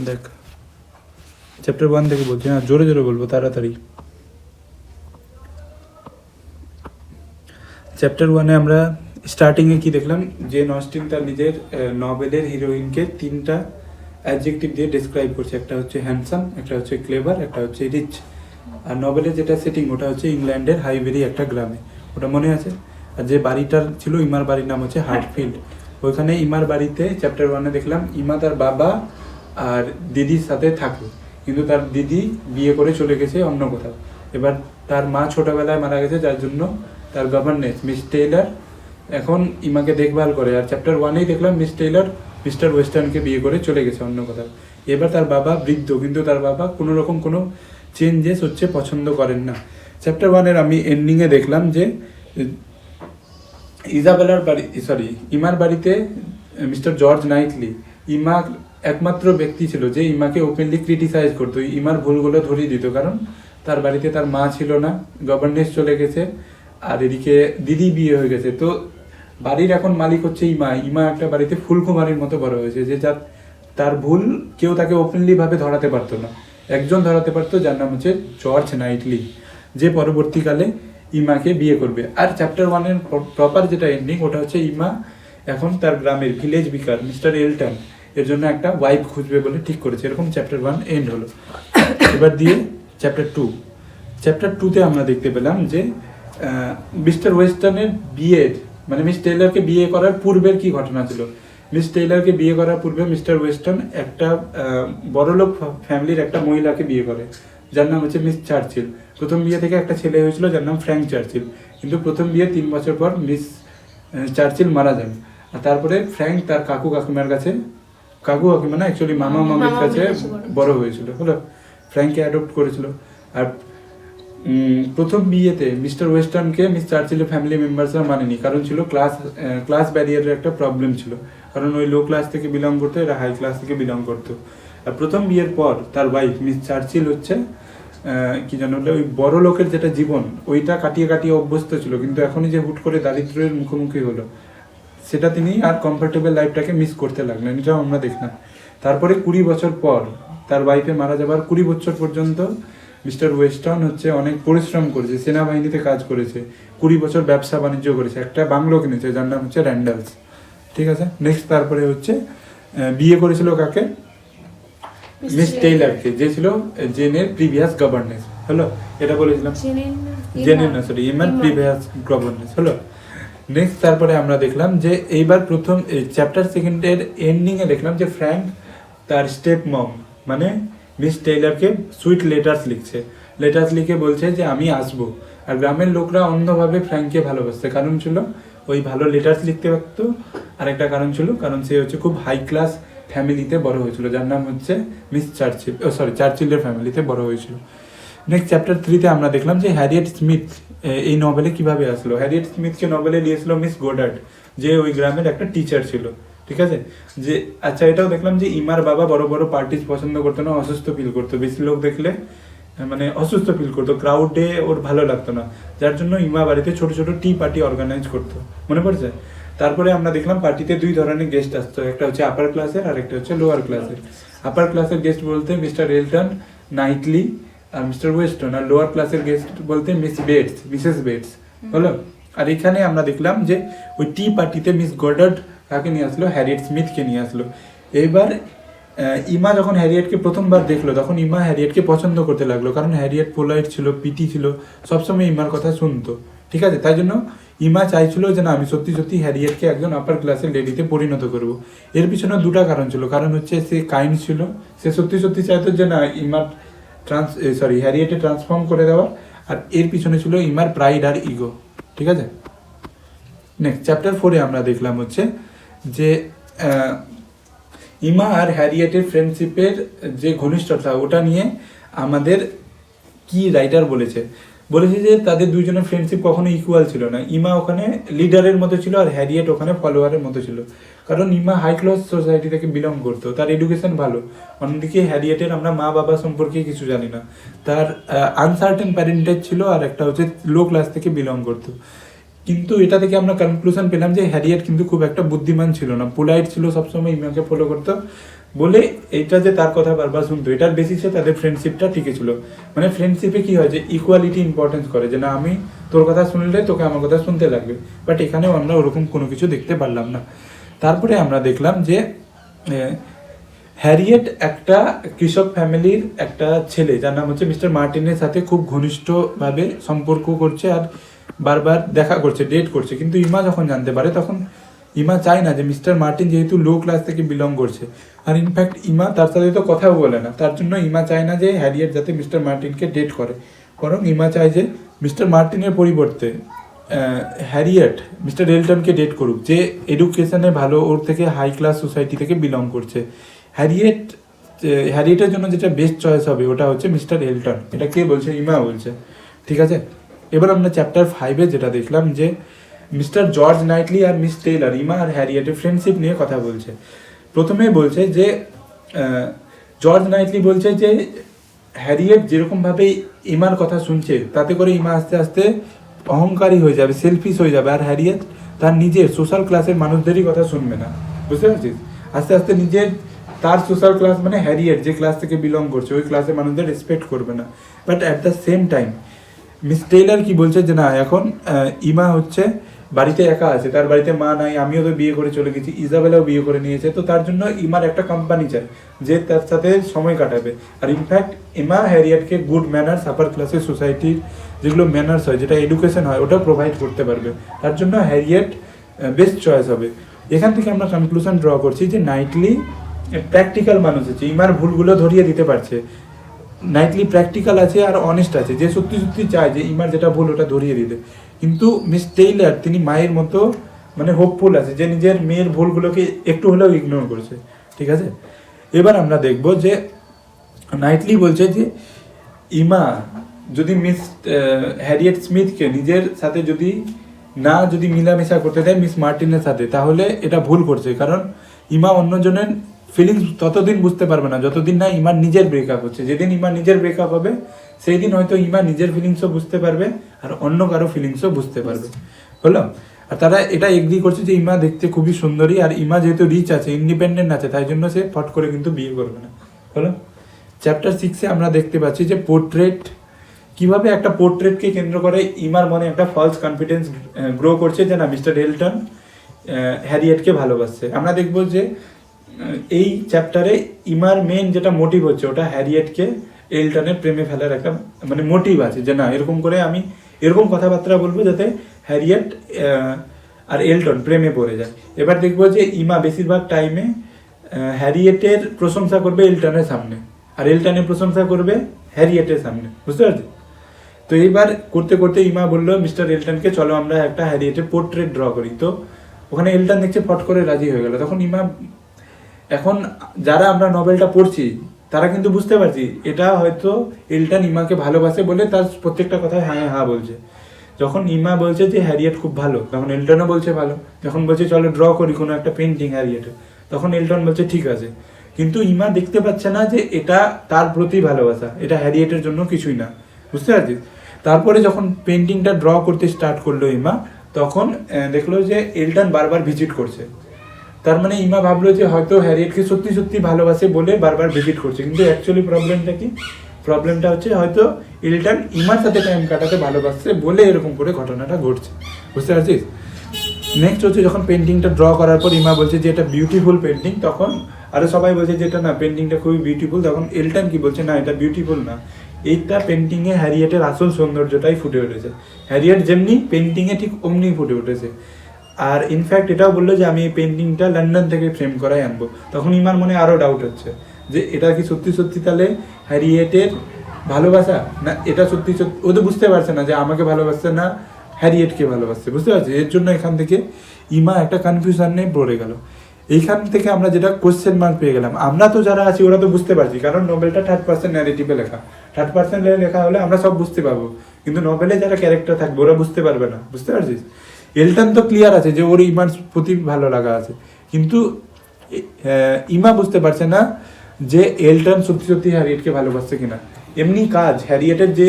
দেখ চ্যাপ্টার 1 থেকে বলছি, হ্যাঁ জোরে জোরে বলবো তাড়াতাড়ি। চ্যাপ্টার 1-এ আমরা স্টার্টিংয়ে কি দেখলাম, যে নস্টিন তার নিজের নভেলের হিরোইনকে 3টা অ্যাডজেক্টিভ দিয়ে ডিসক্রাইব করছে। একটা হচ্ছে হ্যান্ডসাম, একটা হচ্ছে ক্লেভার, একটা হচ্ছে রিচ। আর নভেলের যেটা সেটিং ওটা হচ্ছে ইংল্যান্ডের হাইভেরি একটা গ্রামে, ওটা মনে আছে। আর যে বাড়িটার ছিল ইমার বাড়ির নাম হচ্ছে হার্টফিল্ড। ওইখানে ইমার বাড়িতে চ্যাপ্টার 1-এ দেখলাম ইমা তার বাবা আর দিদির সাথে থাকে, কিন্তু তার দিদি বিয়ে করে চলে গেছে অন্য কোথাও। এবার তার মা ছোটবেলায় মারা গেছে, যার জন্য তার গভর্নেস মিস টেইলর এখন ইমাকে দেখভাল করে। আর চ্যাপ্টার 1-এই দেখলাম মিস টেইলর মিস্টার ওয়েস্টার্নকে বিয়ে করে চলে গেছে অন্য কোথাও। এবার তার বাবা বৃদ্ধ, কিন্তু তার বাবা কোনো রকম কোনো চেঞ্জেস হচ্ছে পছন্দ করেন না। চ্যাপ্টার 1-এর আমি এন্ডিংয়ে দেখলাম যে ইমার বাড়িতে মিস্টার জর্জ নাইটলি ইমা একমাত্র ব্যক্তি ছিল যে ইমাকে ওপেনলি ক্রিটিসাইজ করতো, ইমার ভুলগুলো ধরিয়ে দিত। কারণ তার বাড়িতে তার মা ছিল না, গভর্নেস চলে গেছে, আর এদিকে দিদি বিয়ে হয়ে গেছে। তো বাড়ির এখন মালিক হচ্ছে ইমা। ইমা একটা বাড়িতে ফুলকুমারির মতো বড় হয়েছে, যে তার ভুল কেউ তাকে ওপেনলি ভাবে ধরাতে পারতো না। একজন ধরাতে পারতো, যার নাম হচ্ছে জর্জ নাইটলি, যে পরবর্তীকালে ইমাকে বিয়ে করবে। আর চ্যাপ্টার 1-এর প্রপার যেটা এন্ডিং, ওটা হচ্ছে ইমা এখন তার গ্রামের ভিলেজ বিকার মিস্টার এলটন এর জন্য একটা ওয়াইফ খুঁজবে বলে ঠিক করেছে। এরকম চ্যাপ্টার 1 এন্ড হলো। এবার দিয়ে চ্যাপ্টার 2-তে আমরা দেখতে পেলাম যে মিস্টার ওয়েস্টার্নের বিয়ের মানে মিস টেইলরকে বিয়ে করার পূর্বের কি ঘটনা ছিল। মিস টেইলরকে বিয়ে করার পূর্বে মিস্টার ওয়েস্টার্ন একটা বড়লোক ফ্যামিলির একটা মহিলাকে বিয়ে করে, যার নাম হচ্ছে মিস চার্চিল। প্রথম বিয়ে থেকে একটা ছেলে হয়েছিল যার নাম ফ্র্যাঙ্ক চার্চিল, কিন্তু প্রথম বিয়ে 3 বছর পর মিস চার্চিল মারা যান। আর তারপরে ফ্র্যাঙ্ক তার কাকু কাকিমার কাছে, কাকু কাকিমা না অ্যাকচুয়ালি মামা মামির কাছে বড় হয়েছিল, হলো ফ্র্যাঙ্ককে অ্যাডপ্ট করেছিল। আর প্রথম বিয়েতে মিস্টার ওয়েস্টার্নকে মিস চার্চিলের ফ্যামিলি মেম্বার্সরা মানেনি, কারণ ছিল ক্লাস ব্যারিয়ারের একটা প্রবলেম ছিল। কারণ ওই লো ক্লাস থেকে বিলং করতো, এরা হাই ক্লাস থেকে বিলং করতো। আর প্রথম বিয়ের পর তার ওয়াইফ মিস চার্চিল হচ্ছে কি জানো ওই বড় লোকের যেটা জীবন ওইটা কাটিয়ে কাটিয়ে অভ্যস্ত ছিল, কিন্তু এখনই যে হুট করে দারিদ্র্যের মুখোমুখি হলো, সেটা তিনি আর কমফোর্টেবল লাইফটাকে মিস করতে লাগলেন। এটাও আমরা দেখলাম। তারপরে 20 বছর পর তার ওয়াইফে মারা যাবার 20 বছর পর্যন্ত মিস্টার ওয়েস্টার্ন হচ্ছে অনেক পরিশ্রম করেছে, সেনাবাহিনীতে কাজ করেছে, 20 বছর ব্যবসা বাণিজ্য করেছে, একটা বাংলো কিনেছে যার নাম হচ্ছে র্যান্ডালস। ঠিক আছে, নেক্সট তারপরে হচ্ছে বিয়ে করেছিল কাকে, মিস টেইলরকে, যে ছিল জেনের প্রিভিয়াস গভর্নেস। হলো, এটা বলেছিলাম ইমার প্রিভিয়াস গভর্নেস। হলো, নেক্সট তারপরে আমরা দেখলাম যে এইবার প্রথম চ্যাপ্টার 2-এর এন্ডিংয়ে দেখলাম যে ফ্র্যাঙ্ক তার স্টেপ মম মানে মিস টেইলরকে সুইট লেটার্স লিখে বলছে যে আমি আসবো। আর গ্রামের লোকরা অন্যভাবে ফ্র্যাঙ্ককে ভালোবাসছে, কারণ ছিল ওই ভালো লেটার্স লিখতে পারতো। আরেকটা কারণ ছিল, কারণ সে হচ্ছে খুব হাই ক্লাস ফ্যামিলিতে বড় হয়েছিল, যার নাম হচ্ছে মিস চার্চিল, চার্চিলের ফ্যামিলিতে বড় হয়েছিল। নেক্সট চ্যাপ্টার 3-তে আমরা দেখলাম যে হ্যারিয়েট স্মিথ এই নভেলে কিভাবে আসলো। হ্যারিয়েট স্মিথকে নভেলে নিয়েছিল মিস গোডার্ড, যে ওই গ্রামের একটা টিচার ছিল। ঠিক আছে, যে আচ্ছা এটাও দেখলাম যে ইমার বাবা বড় বড় পার্টিজ পছন্দ করতো না, অসুস্থ ফিল করতো, বেশি লোক দেখলে মানে অসুস্থ ফিল করতো, ক্রাউডে ওর ভালো লাগতো না, যার জন্য ইমা বাড়িতে ছোট ছোট টি পার্টি অর্গানাইজ করতো। মনে পড়ছে? তারপরে আমরা দেখলাম পার্টিতে 2 ধরনের গেস্ট আসতো, একটা হচ্ছে আপার ক্লাসের আর একটা হচ্ছে লোয়ার ক্লাসের। আপার ক্লাসের গেস্ট বলতে মিস্টার এলটন, নাইটলি আর মিস্টার ওয়েস্টন। আর লোয়ার ক্লাসের গেস্ট বলতে মিসেস বেটস। হলো, আর এখানে আমরা দেখলাম যে ওই টি পার্টিতে মিস গডার্ড কাকে নিয়ে আসলো, হ্যারিয়েট স্মিথকে নিয়ে আসলো। এইবার ইমা যখন হ্যারিয়েটকে প্রথমবার দেখলো, তখন ইমা হ্যারিয়েটকে পছন্দ করতে লাগলো, কারণ হ্যারিয়েট পোলাইট ছিল, পিটি ছিল, সবসময় ইমার কথা শুনতো। ঠিক আছে, তাই জন্য ইমা চাইছিল যে না আমি সত্যি সত্যি হ্যারিয়েটকে একজন আপার ক্লাসের লেডিতে পরিণত করব। এর পিছনে 2টা কারণ ছিল। কারণ হচ্ছে সে কাইন্ড ছিল, সে সত্যি সত্যি চাইতো যে না ইমার হ্যারিয়েটে ট্রান্সফর্ম করে দেওয়া। আর এর পিছনে ছিল ইমার প্রাইড আর ইগো। ঠিক আছে, নেক্সট চ্যাপ্টার 4-এ আমরা দেখলাম হচ্ছে যে ইমা আর হ্যারিয়েটের ফ্রেন্ডশিপের যে ঘনিষ্ঠতা, ওটা নিয়ে আমাদের কি রাইটার বলেছে যে তাদের দুইজনের ফ্রেন্ডশিপ কখনো ইকুয়াল ছিল না। ইমা ওখানে লিডারের মতো ছিল আর হ্যারিয়েট ওখানে ফলোয়ারের মতো ছিল, কারণ ইমা হাই ক্লাস সোসাইটি থেকে বিলং করতো, তার এডুকেশন ভালো। অন্যদিকে হ্যারিয়েটের আমরা মা বাবা সম্পর্কে কিছু জানি না, তার আনসার্টেন প্যারেন্টেজ ছিল, আর একটা হচ্ছে লো ক্লাস থেকে বিলং করতো। কিন্তু এটা থেকে আমরা কনক্লুশন পেলাম যে হ্যারিয়েট কিন্তু খুব একটা বুদ্ধিমান ছিল না, পোলাইট ছিল, সবসময় ইমাকে ফলো করতো, বলে এটা যে তার কথা বারবার শুনতো, এটার বেসিসে তাদের ফ্রেন্ডশিপটা টিকে ছিল। মানে ফ্রেন্ডশিপে কি হয় যে ইকুয়ালিটি ইম্পর্টেন্স করে, যে না আমি তোর কথা শুনলে তোকে আমার কথা শুনতে লাগবে, বাট এখানেও আমরা ওরকম কোনো কিছু দেখতে পারলাম না। তারপরে আমরা দেখলাম যে হ্যারিয়েট একটা কৃষক ফ্যামিলির একটা ছেলে, যার নাম হচ্ছে মিস্টার মার্টিনের সাথে খুব ঘনিষ্ঠভাবে সম্পর্ক করছে আর বারবার দেখা করছে, ডেট করছে। কিন্তু ইমা যখন জানতে পারে তখন ইমা চায় না, যে মিস্টার মার্টিন যেহেতু লো ক্লাস থেকে বিলং করছে, আর ইনফ্যাক্ট ইমা তার সাথে তো কথাও বলে না, তার জন্য ইমা চায় না যে হ্যারিয়েট যাতে মিস্টার মার্টিনকে ডেট করে, বরং ইমা চায় যে মিস্টার মার্টিনের পরিবর্তে হ্যারিয়েট মিস্টার এলটনকে ডেট করুক, যে এডুকেশনে ভালো, ওর থেকে হাই ক্লাস সোসাইটি থেকে বিলং করছে। হ্যারিয়েটের জন্য যেটা বেস্ট চয়েস হবে ওটা হচ্ছে মিস্টার এলটন। এটা কে বলছে? ইমা বলছে। ঠিক আছে, এবার আমরা চ্যাপ্টার 5-এ যেটা দেখলাম যে মিস্টার জর্জ নাইটলি আর মিস টেইলর ইমা আর হ্যারিয়েটের ফ্রেন্ডশিপ নিয়ে কথা বলছে। প্রথমে বলছে যে জর্জ নাইটলি বলছে যে হ্যারিয়েট যেরকমভাবে ইমার কথা শুনছে তাতে করে ইমা আস্তে আস্তে অহংকারী হয়ে যাবে, সেলফিশ হয়ে যাবে, আর হ্যারিয়েট তার নিজের সোশ্যাল ক্লাসের মানুষদেরই কথা শুনবে না। বুঝতে পারছিস? আস্তে আস্তে নিজের তার সোশ্যাল ক্লাস মানে হ্যারিয়েট যে ক্লাস থেকে বিলং করছে ওই ক্লাসের মানুষদের রেসপেক্ট করবে না। But at the same time miss Taylor কি বলছে যে না, এখন ইমা হচ্ছে বাড়িতে একা আছে, তার বাড়িতে মা নাই, আমিও তো বিয়ে করে চলে গেছি, ইজাবেলাও বিয়ে করে নিয়েছে, তো তার জন্য ইমার একটা কোম্পানি চাই যে তার সাথে সময় কাটাবে। আর ইনফ্যাক্ট ইমা হ্যারিয়েটকে গুড ম্যানার্স, আপার ক্লাসের সোসাইটির যেগুলো ম্যানার্স হয়, যেটা এডুকেশন হয়, ওটা প্রোভাইড করতে পারবে। তার জন্য হ্যারিয়েট বেস্ট চয়েস হবে। এখান থেকে আমরা কনক্লুশন ড্র করছি যে নাইটলি প্র্যাকটিক্যাল মানুষ আছে, ইমার ভুলগুলো ধরিয়ে দিতে পারছে। নাইটলি প্র্যাকটিক্যাল আছে আর অনেস্ট আছে, যে সত্যি সত্যি চায় যে ইমার যেটা ভুল ওটা ধরিয়ে দিতে। কিন্তু মিস টেইলর তিনি মায়ের মতো মানে হোপফুল আছে, যে নিজের মেয়ের ভুলগুলোকে একটু হলেও ইগনোর করেছে। ঠিক আছে, এবার আমরা দেখব যে নাইটলি বলছে যে ইমা যদি মিস হ্যারিয়েট স্মিথকে নিজের সাথে যদি মিলামেশা করতে দেয় মিস মার্টিনের সাথে, তাহলে এটা ভুল করছে। কারণ ইমা অন্যজনের ফিলিংস ততদিন বুঝতে পারবে না যতদিন না ইমার নিজের ব্রেকআপ হচ্ছে। যেদিন ইমার নিজের ব্রেকআপ হবে সেই দিন হয়তো ইমা নিজের ফিলিংসও বুঝতে পারবে আর অন্য কারো ফিলিংসও বুঝতে পারবে। হলো? আর তারা এটা এগ্রি করছে যে ইমা দেখতে খুবই সুন্দরী, আর ইমা যেহেতু রিচ আছে, ইন্ডিপেন্ডেন্ট আছে, তাই জন্য সে ফট করে কিন্তু বিয়ে করবে না। হলো? চ্যাপ্টার 6-এ আমরা দেখতে পাচ্ছি যে পোর্ট্রেট, কিভাবে একটা পোর্ট্রেটকে কেন্দ্র করে ইমার মনে একটা ফলস কনফিডেন্স গ্রো করছে যে না মিস্টার এলটন হ্যারিয়েটকে ভালোবাসছে। আমরা দেখব যে এই চ্যাপ্টারে ইমার মেন যেটা মোটিভ হচ্ছে ওটা হ্যারিয়েটকে এলটনের প্রেমে ফেলার একটা মানে মোটিভ আছে, যে না এরকম করে আমি এরকম কথাবার্তা বলবো যাতে হ্যারিয়েট আর এলটন প্রেমে পড়ে যায়। এবার দেখবো যে ইমা বেশিরভাগ টাইমে হ্যারিয়েটের প্রশংসা করবে এলটনের সামনে, আর এলটনের প্রশংসা করবে হ্যারিয়েটের সামনে। বুঝতে পারছি? তো এইবার করতে করতে ইমা বললো মিস্টার এলটনকে চলো আমরা একটা হ্যারিয়েটের পোর্ট্রেট ড্র করি। তো ওখানে এলটন দেখছে ফট করে রাজি হয়ে গেল। তখন ইমা, এখন যারা আমরা নভেলটা পড়ছি তারা কিন্তু বুঝতে পারছি এটা হয়তো এলটন ইমাকে ভালোবাসে বলে তার প্রত্যেকটা কথায় হ্যাঁ হ্যাঁ বলছে। যখন ইমা বলছে যে হ্যারিয়েট খুব ভালো, তখন এলটনও বলছে ভালো। যখন বলছে চলো ড্র করি কোনো একটা পেন্টিং হ্যারিয়েটের, তখন এলটন বলছে ঠিক আছে। কিন্তু ইমা দেখতে পাচ্ছে না যে এটা তার প্রতি ভালোবাসা, এটা হ্যারিয়েটের জন্য কিছুই না। বুঝতে পারছিস? তারপরে যখন পেন্টিংটা ড্র করতে স্টার্ট করলো ইমা, তখন দেখলো যে এলটন বারবার ভিজিট করছে। তার মানে ইমা ভাবলো যে হয়তো হ্যারিয়েটকে সত্যি সত্যি ভালোবাসে বলে বারবার ভিজিট করছে, কিন্তু অ্যাকচুয়ালি প্রবলেমটা কি? প্রবলেমটা হচ্ছে হয়তো এলটন ইমার সাথে টাইম কাটাতে ভালোবাসছে বলে এরকম করে ঘটনাটা ঘটছে। বুঝতে পারছিস? নেক্সট হচ্ছে যখন পেন্টিংটা ড্র করার পর ইমা বলছে যে এটা বিউটিফুল পেন্টিং, তখন আরো সবাই বলছে যে এটা না পেন্টিংটা খুবই বিউটিফুল। তখন এলটন কি বলছে, না এটা বিউটিফুল না, এইটা পেন্টিংয়ে হ্যারিয়েটের আসল সৌন্দর্যটাই ফুটে উঠেছে। হ্যারিয়েট যেমনি পেন্টিংয়ে ঠিক অমনি ফুটে উঠেছে। আর ইনফ্যাক্ট এটাও বললো যে আমি এই পেন্টিংটা লন্ডন থেকে ফ্রেম করাই আনবো। তখন ইমার মনে আরও ডাউট হচ্ছে যে এটা কি সত্যি সত্যি তাহলে হ্যারিয়েটের ভালোবাসা, না এটা সত্যি সত্যি ও তো বুঝতে পারছে না যে আমাকে ভালোবাসছে না হ্যারিয়েটকে ভালোবাসছে। বুঝতে পারছি? এর জন্য এখান থেকে ইমা একটা কনফিউশনে পড়ে গেল। এইখান থেকে আমরা যেটা কোশ্চেন মার্ক পেয়ে গেলাম, আমরা তো যারা আছি ওরা তো বুঝতে পারছি, কারণ নোবেলটা থার্ড পার্সন ন্যারেটিভে লেখা। থার্ড পার্সন লেখা হলে আমরা সব বুঝতে পারবো, কিন্তু নোবেলে যারা ক্যারেক্টার থাকবে ওরা বুঝতে পারবে না। বুঝতে পারছিস? এলটন তো ক্লিয়ার আছে যে ওর ইমার প্রতি ভালো লাগা আছে, কিন্তু ইমা বুঝতে পারছে না যে এলটন সত্যি সত্যি হ্যারিয়েটকে ভালোবাসছে কিনা। এমনি কাজ হ্যারিয়েটের যে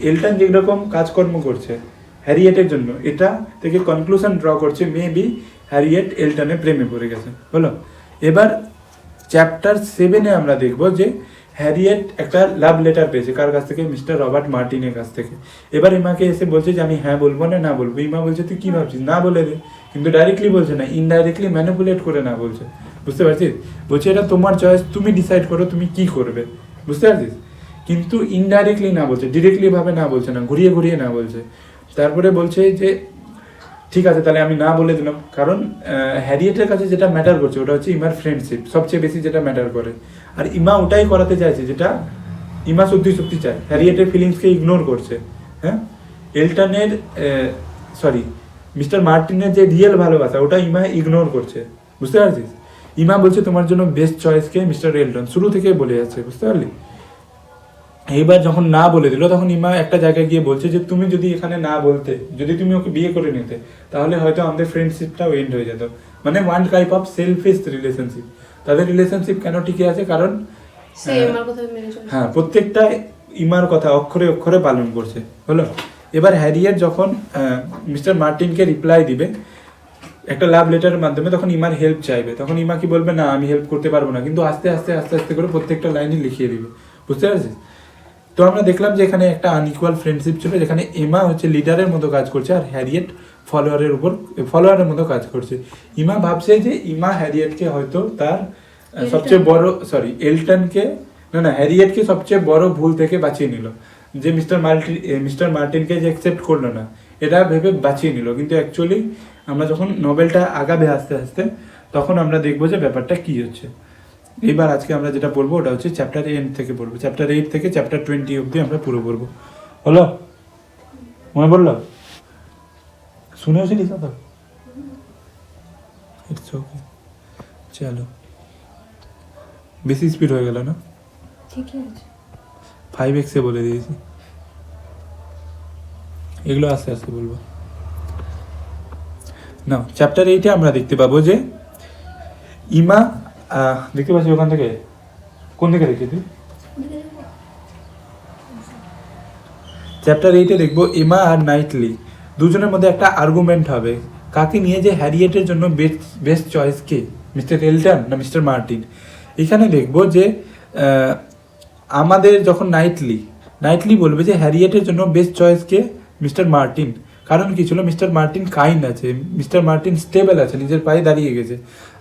এলটন যেরকম কাজকর্ম করছে হ্যারিয়েটের জন্য, এটা থেকে কনক্লুশন ড্র করছে মেবি হ্যারিয়েট এলটনের প্রেমে পড়ে গেছে। বলো? এবার চ্যাপ্টার 7-এ আমরা দেখব যে হ্যারিয়েট একটা লাভ লেটার পেয়েছে কার কাছ থেকে, মিস্টার রবার্ট মার্টিনের কাছ থেকে। এবার ইমাকে এসে বলছে যে আমি হ্যাঁ বলবো না বলবো। ইমা বলছে তুই কি ভাবছিস, না বলে দে। কিন্তু ডাইরেক্টলি বলছে না, ইনডাইরেক্টলি ম্যানিপুলেট করে না বলছে, বুঝতে পারছিস? বলছে এটা তোমার চয়েস, তুমি ডিসাইড করো তুমি কি করবে, বুঝতে পারছিস? কিন্তু ইনডাইরেক্টলি না বলছে, ডিরেক্টলি ভাবে না বলছে না, ঘুরিয়ে ঘুরিয়ে না বলছে। তারপরে বলছে যে ঠিক আছে তাহলে আমি না বলে দিলাম, কারণ হ্যারিয়েটের কাছে যেটা ম্যাটার করছে ওটা হচ্ছে ইমার ফ্রেন্ডশিপ, সবচেয়ে বেশি যেটা ম্যাটার করে। আর ইমা ওটাই করাতে চাইছে যেটা ইমা সত্যি সত্যি চায়, হ্যারিয়েটের ফিলিংসকে ইগনোর করছে। হ্যাঁ, এলটনের মিস্টার মার্টিনের যে রিয়েল ভালোবাসা ওটা ইমা ইগনোর করছে, বুঝতে পারছিস? ইমা বলছে তোমার জন্য বেস্ট চয়েসকে মিস্টার এলটন, শুরু থেকে বলে যাচ্ছে, বুঝতে পারলি? এইবার যখন না বলে দিল তখন ইমা একটা জায়গায় গিয়ে বলছে যে তুমি যদি এখানে না বলতে, যদি তুমি ওকে বিয়ে করে নিতে, তাহলে হয়তো আমাদের ফ্রেন্ডশিপটাও এন্ড হয়ে যেত। মানে one type of selfish relationship. তাদের রিলেশনশিপ কেন টিকে আছে? কারণ হ্যাঁ, প্রত্যেকটা ইমার কথা অক্ষরে অক্ষরে পালন করছে, হলো। এবার হ্যারিয়েট যখন মিস্টার মার্টিনকে রিপ্লাই দিবে একটা লাভ লেটারের মাধ্যমে, তখন ইমার হেল্প চাইবে। তখন ইমা কি বলবে, না আমি হেল্প করতে পারবো না, কিন্তু আস্তে আস্তে আস্তে আস্তে করে প্রত্যেকটা লাইনই লিখিয়ে দিবে, বুঝতে পারছিস? তো আমরা দেখলাম যে এখানে একটা আনইকুয়াল ফ্রেন্ডশিপ ছিল, যেখানে এমা হচ্ছে লিডারের মতো কাজ করছে আর হ্যারিয়েট ফলোয়ারের মতো কাজ করছে। ইমা ভাবছে যে ইমা হ্যারিয়েটকে হয়তো তার সবচেয়ে বড় এলটনকে হ্যারিয়েটকে সবচেয়ে বড় ভুল থেকে বাঁচিয়ে নিল, যে মিস্টার মার্টিনকে যে অ্যাকসেপ্ট করলো না এটা ভেবে বাঁচিয়ে নিল। কিন্তু অ্যাকচুয়ালি আমরা যখন নোবেলটা আগাবে আস্তে আস্তে, তখন আমরা দেখবো যে ব্যাপারটা কি হচ্ছে। এবার আজকে আমরা যেটা পড়বো ওটা হচ্ছে চ্যাপ্টার 8 থেকে পড়বো, চ্যাপ্টার 8 থেকে চ্যাপ্টার 20 অবধি আমরা পুরো পড়বো, হলো? মনে পড়লো? শুনেওছিলিস তো? ইটস ওকে, চলো। বেশি স্পিড হয়ে গেল না? ঠিকই আছে, 5x বলে দিয়েছি, এগুলো আস্তে আস্তে বলবো না। চ্যাপ্টার 8-এ আমরা দেখতে পাবো যে ইমা দেখতে পাচ্ছি ওখান থেকে, কোন দিকে দেখি তুই? চ্যাপ্টার 8-এ দেখবো এমা আর নাইটলি দুজনের মধ্যে একটা আর্গুমেন্ট হবে, কাকে নিয়ে, যে হ্যারিয়েটের জন্য বেস্ট চয়েস কে, মিস্টার এলটন না মিস্টার মার্টিন। এখানে দেখবো যে আমাদের যখন নাইটলি বলবে যে হ্যারিয়েটের জন্য বেস্ট চয়েস কে মিস্টার মার্টিন। কারণ কি ছিল, মিস্টার মার্টিন কাইন্ড আছে, মিস্টার মার্টিন স্টেবল আছে, নিজের পায়ে দাঁড়িয়ে গেছে,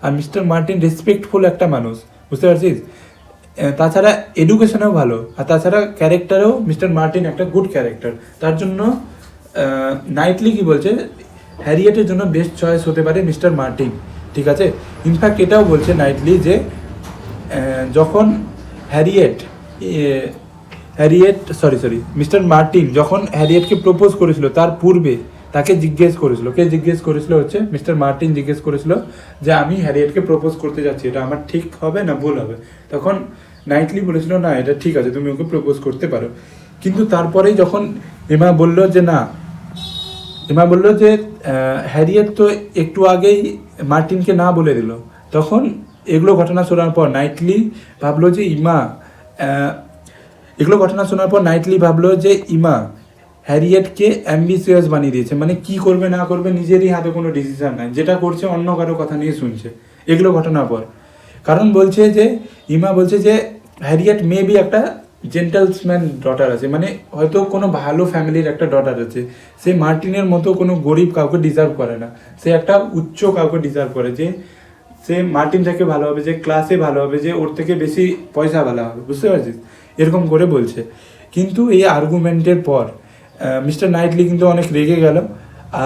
আর মিস্টার মার্টিন রেসপেক্টফুল একটা মানুষ, বুঝতে পারছিস? তাছাড়া এডুকেশনেও ভালো, আর তাছাড়া ক্যারেক্টারেও মিস্টার মার্টিন একটা গুড ক্যারেক্টার। তার জন্য নাইটলি কি বলছে, হ্যারিয়েটের জন্য বেস্ট চয়েস হতে পারে মিস্টার মার্টিন, ঠিক আছে? ইনফ্যাক্ট এটাও বলছে নাইটলি যে যখন মিস্টার মার্টিন যখন হ্যারিয়েটকে প্রপোজ করেছিল তার পূর্বে তাকে জিজ্ঞেস করেছিল হচ্ছে মিস্টার মার্টিন জিজ্ঞেস করেছিল যে আমি হ্যারিয়েটকে প্রপোজ করতে যাচ্ছি, এটা আমার ঠিক হবে না ভুল হবে? তখন নাইটলি বলেছিল না এটা ঠিক আছে, তুমি ওকে প্রপোজ করতে পারো। কিন্তু তারপরেই যখন এমা বলল যে হ্যারিয়েট তো একটু আগেই মার্টিনকে না বলে দিল, তখন এগুলো ঘটনা শোনার পর নাইটলি ভাবলো যে ইমা হ্যারিয়েটকে অ্যাম্বিসিয়াস বানিয়ে দিয়েছে, মানে কি করবে না করবে নিজেরই হাতে কোনো ডিসিশন নাই, যেটা করছে অন্য কারো কথা নিয়ে শুনছে, এগুলো ঘটনার পর। কারণ ইমা বলছে যে হ্যারিয়েট মেবি একটা জেন্টলসম্যান ডটার আছে, মানে হয়তো কোনো ভালো ফ্যামিলির একটা ডটার আছে, সে মার্টিনের মতো কোনো গরিব কাউকে ডিজার্ভ করে না, সে একটা উচ্চ কাউকে ডিজার্ভ করে, যে সে মার্টিন থেকে ভালো হবে, যে ক্লাসে ভালো হবে, যে ওর থেকে বেশি পয়সা ভালো হবে, বুঝতে পারছিস? এরকম করে বলছে। কিন্তু এই আর্গুমেন্টের পর মিস্টার নাইটলি কিন্তু অনেক রেগে গেল,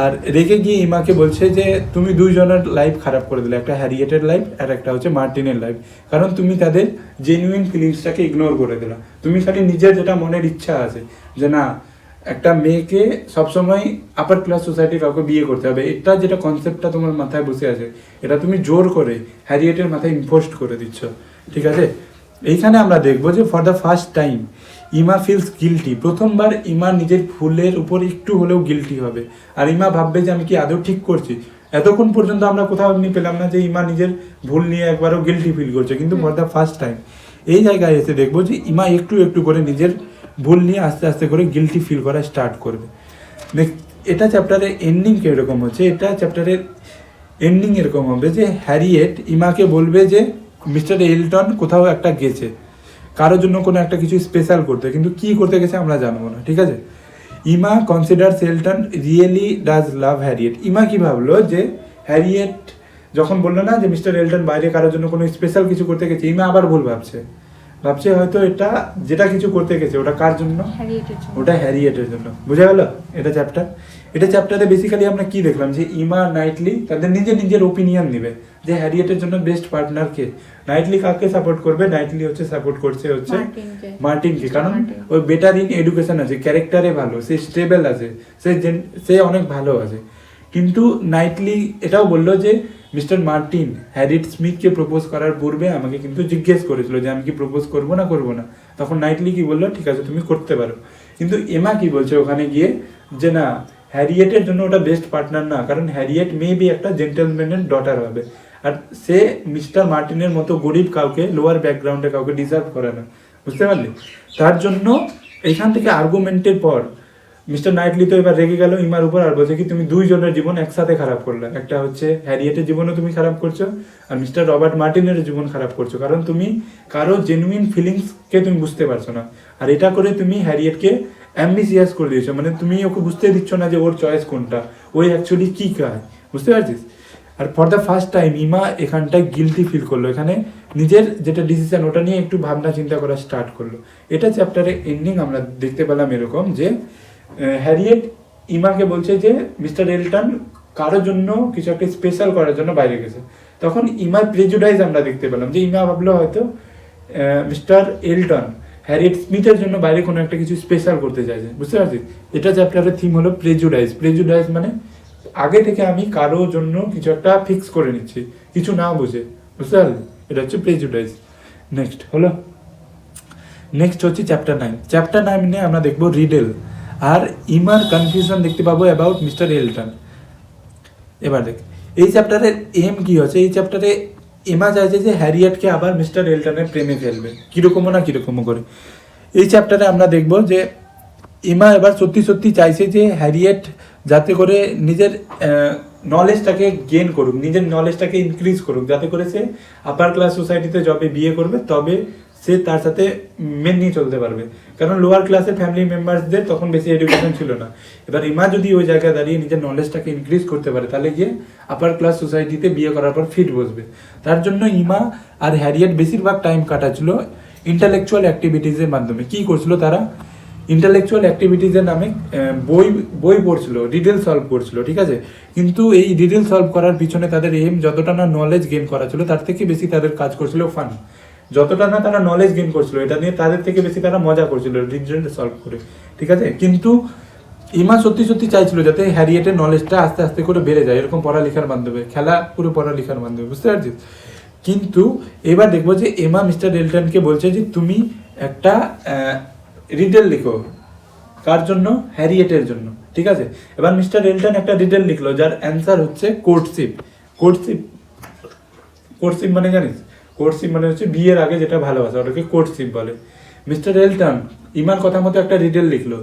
আর রেগে গিয়ে ইমাকে বলছে যে তুমি দুইজনের লাইফ খারাপ করে দিলে, একটা হ্যারিয়েটের লাইফ আর একটা হচ্ছে মার্টিনের লাইফ, কারণ তুমি তাদের জেনুইন ফিলিংসটাকে ইগনোর করে দিলা। তুমি খালি নিজের যেটা মনের ইচ্ছা আছে যে না একটা মেয়েকে সবসময় আপার ক্লাস সোসাইটির কাউকে বিয়ে করতে হবে, এটা যেটা কনসেপ্টটা তোমার মাথায় বসে আছে, এটা তুমি জোর করে হ্যারিয়েটের মাথায় ইম্পোস্ট করে দিচ্ছ, ঠিক আছে? এইখানে আমরা দেখবো যে ফর দ্য ফার্স্ট টাইম ইমা ফিলস গিলটি, প্রথমবার ইমা নিজের ভুলের উপর একটু হলেও গিলটি হবে, আর ইমা ভাববে যে আমি কি আদৌ ঠিক করছি। এতক্ষণ পর্যন্ত আমরা কোথাও পেলাম না যে ইমা নিজের ভুল নিয়ে একবারও গিলটি ফিল করছে, কিন্তু ফর দ্য ফার্স্ট টাইম এই জায়গায় এসে দেখবো যে ইমা একটু একটু করে নিজের ভুল নিয়ে আস্তে আস্তে করে গিলটি ফিল করা স্টার্ট করবে। এটা চ্যাপ্টারের এন্ডিং এরকম হচ্ছে, এটা চ্যাপ্টারের এন্ডিং এরকম হবে যে হ্যারিয়েট ইমাকে বলবে যে মিস্টার এলটন কোথাও একটা গেছে কারোর জন্য কোনো একটা কিছু স্পেশাল করতে, কিন্তু কি করতে গেছে আমরা জানবো না, ঠিক আছে। ইমা consider Elton really does love Harriet. ইমা কি ভাবলো যে হ্যারিয়েট যখন বললো না যে মিস্টার এলটন বাইরে কারোর জন্য কোনো স্পেশাল কিছু করতে গেছে, ইমা আবার ভুল ভাবছে হয়তো এটা যেটা কিছু করতে গেছে ওটা কার জন্য, ওটা হ্যারিয়েটের জন্য। বুঝা গেল? এটা চ্যাপ্টারে বেসিক্যালি আমরা কি দেখলাম যে ইমা নাইটলি তাদের নিজের ওপিনিয়ন দিবে যে হ্যারিয়েটের জন্য বেস্ট পার্টনার কে। নাইটলি কাকে সাপোর্ট করবে? নাইটলি সাপোর্ট করছে মার্টিনকে, কারণ ওই বেটার ইন এডুকেশন আছে, ক্যারেক্টারে ভালো, সে স্টেবল আছে, সে অনেক ভালো আছে। কিন্তু নাইটলি এটাও বললো যে মিস্টার মার্টিন হ্যারিয়েট স্মিথকে প্রপোজ করার পূর্বে আমাকে কিন্তু জিজ্ঞেস করেছিল যে আমি কি প্রপোজ করবো না। তখন নাইটলি কি বললো, ঠিক আছে তুমি করতে পারো। কিন্তু এমা কি বলছে ওখানে গিয়ে যে না, হ্যারিয়েটের জন্য ওটা বেস্ট পার্টনার না, কারণ হ্যারিয়েট মেবি একটা জেন্টলম্যানের ডটার হবে, আর সে মিস্টার মার্টিনের মতো গরিব কাউকে, লোয়ার ব্যাকগ্রাউন্ডে কাউকে ডিজার্ভ করে না। বুঝতে পারলি? তার জন্য এইখান থেকে আর্গুমেন্টের পর মিস্টার নাইটলি তো এবার রেগে গেল ইমার উপর, আর বলছে কি তুমি দুইজনের জীবন একসাথে খারাপ করলে, একটা হচ্ছে হ্যারিয়েটের জীবনও তুমি খারাপ করছো, আর মিস্টার রবার্ট মার্টিনের জীবন খারাপ করছো, কারণ তুমি কারো জেনুইন ফিলিংসকে তুমি বুঝতে পারছো না, আর এটা করে তুমি হ্যারিয়েটকে অ্যাম্বিসিয়াস করে দিয়েছো, মানে তুমি ওকে বুঝতে দিচ্ছ না যে ওর চয়েস কোনটা, ওই অ্যাকচুয়ালি কি চায়। বুঝতে পারছিস? আর ফর দ্য ফার্স্ট টাইম ইমা এখানটায় গিলটি ফিল করলো, এখানে নিজের যেটা ডিসিশন ওটা নিয়ে একটু ভাবনা চিন্তা করা স্টার্ট করলো। এটা চ্যাপ্টারে এন্ডিং আমরা দেখতে পেলাম এরকম যে হ্যারিয়েট ইমাকে বলছে যে মিস্টার এলটন কারোর জন্য কিছু একটা স্পেশাল করার জন্য বাইরে গেছে। তখন ইমার প্রেজুডাইজ আমরা দেখতে পেলাম যে ইমা ভাবলো হয়তো মিস্টার এলটন হ্যারিয়েট স্মিথের জন্য বাইরে কোনো একটা কিছু স্পেশাল করতে চাইছে। বুঝতে পারছিস? এটা চ্যাপ্টারের থিম হলো প্রেজুডাইজ মানে আগে থেকে আমি কারো জন্য কিছু একটা ফিক্স করে নিচ্ছি কিছু না বুঝে। বুঝতে পারলি? এটা হচ্ছে প্রেজুডাইজ। নেক্সট হচ্ছে চ্যাপ্টার 9 নিয়ে আমরা দেখবো রিডেল আর ইমার কনফিউশন দেখতে পাবো অ্যাবাউট মিস্টার এলটন। এবার দেখ এই চ্যাপ্টারের এম কি হচ্ছে, এই চ্যাপ্টারে এমা চাইছে যে হ্যারিয়েটকে আবার মিস্টার এলটনের প্রেমে ফেলবে, কিরকমও করে। এই চ্যাপ্টারে আমরা দেখব যে এমা এবার সত্যি চাইছে যে হ্যারিয়েট যাতে করে নিজের নলেজটাকে গেইন করুক, নিজের নলেজটাকে ইনক্রিজ করুক, যাতে করে সে আপার ক্লাস সোসাইটিতে যবে বিয়ে করবে তবে সে তার সাথে মেন নিয়ে চলতে পারবে, কারণ লোয়ার ক্লাসের ফ্যামিলি মেম্বারসদের তখন বেশি এডুকেশন ছিল না। এবার ইমা যদি ওই জায়গায় দাঁড়িয়ে নিজের নলেজটাকে ইনক্রিজ করতে পারে তাহলে গিয়ে আপার ক্লাস সোসাইটিতে বিয়ে করার পর ফিট বসবে। তার জন্য ইমা আর হ্যারিয়েট বেশিরভাগ টাইম কাটাচ্ছিল ইন্টালেকচুয়াল অ্যাক্টিভিটিসের মাধ্যমে। কি করছিল তারা? ইন্টালেকচুয়াল অ্যাক্টিভিটিসের নামে বই পড়ছিল, রিডেল সলভ করছিল, ঠিক আছে। কিন্তু এই রিডেল সলভ করার পিছনে তাদের এম যতটা না নলেজ গেইন করা ছিল তার থেকে বেশি তাদের কাজ করছিল ফান। যতটা না তারা নলেজ গেইন করছিল এটা নিয়ে তাদের থেকে বেশি তারা মজা করছিল রিডেল সলভ করে, ঠিক আছে। কিন্তু ইমা সত্যি চাইছিল যাতে হ্যারিয়েটের নলেজটা আস্তে আস্তে করে বেড়ে যায়, এরকম পড়ালেখার মাধ্যমে, খেলা পুরো পড়ালেখার মাধ্যমে। বুঝতে পারছিস? কিন্তু এবার দেখবো যে এমা মিস্টার এলটনকে বলছে যে তুমি একটা রিডেল লিখো, কার জন্য? হ্যারিয়েটের জন্য, ঠিক আছে। এবার মিস্টার এলটন একটা রিডেল লিখলো যার অ্যান্সার হচ্ছে কোর্টশিপ মানে জানিস? কোর্টশিপ মানে হচ্ছে বিয়ের আগে যেটা ভালোবাসা, ওটাকে কোর্টশিপ বলে। মিস্টার এলটন ইমার কথা মতো একটা রিডেল লিখলো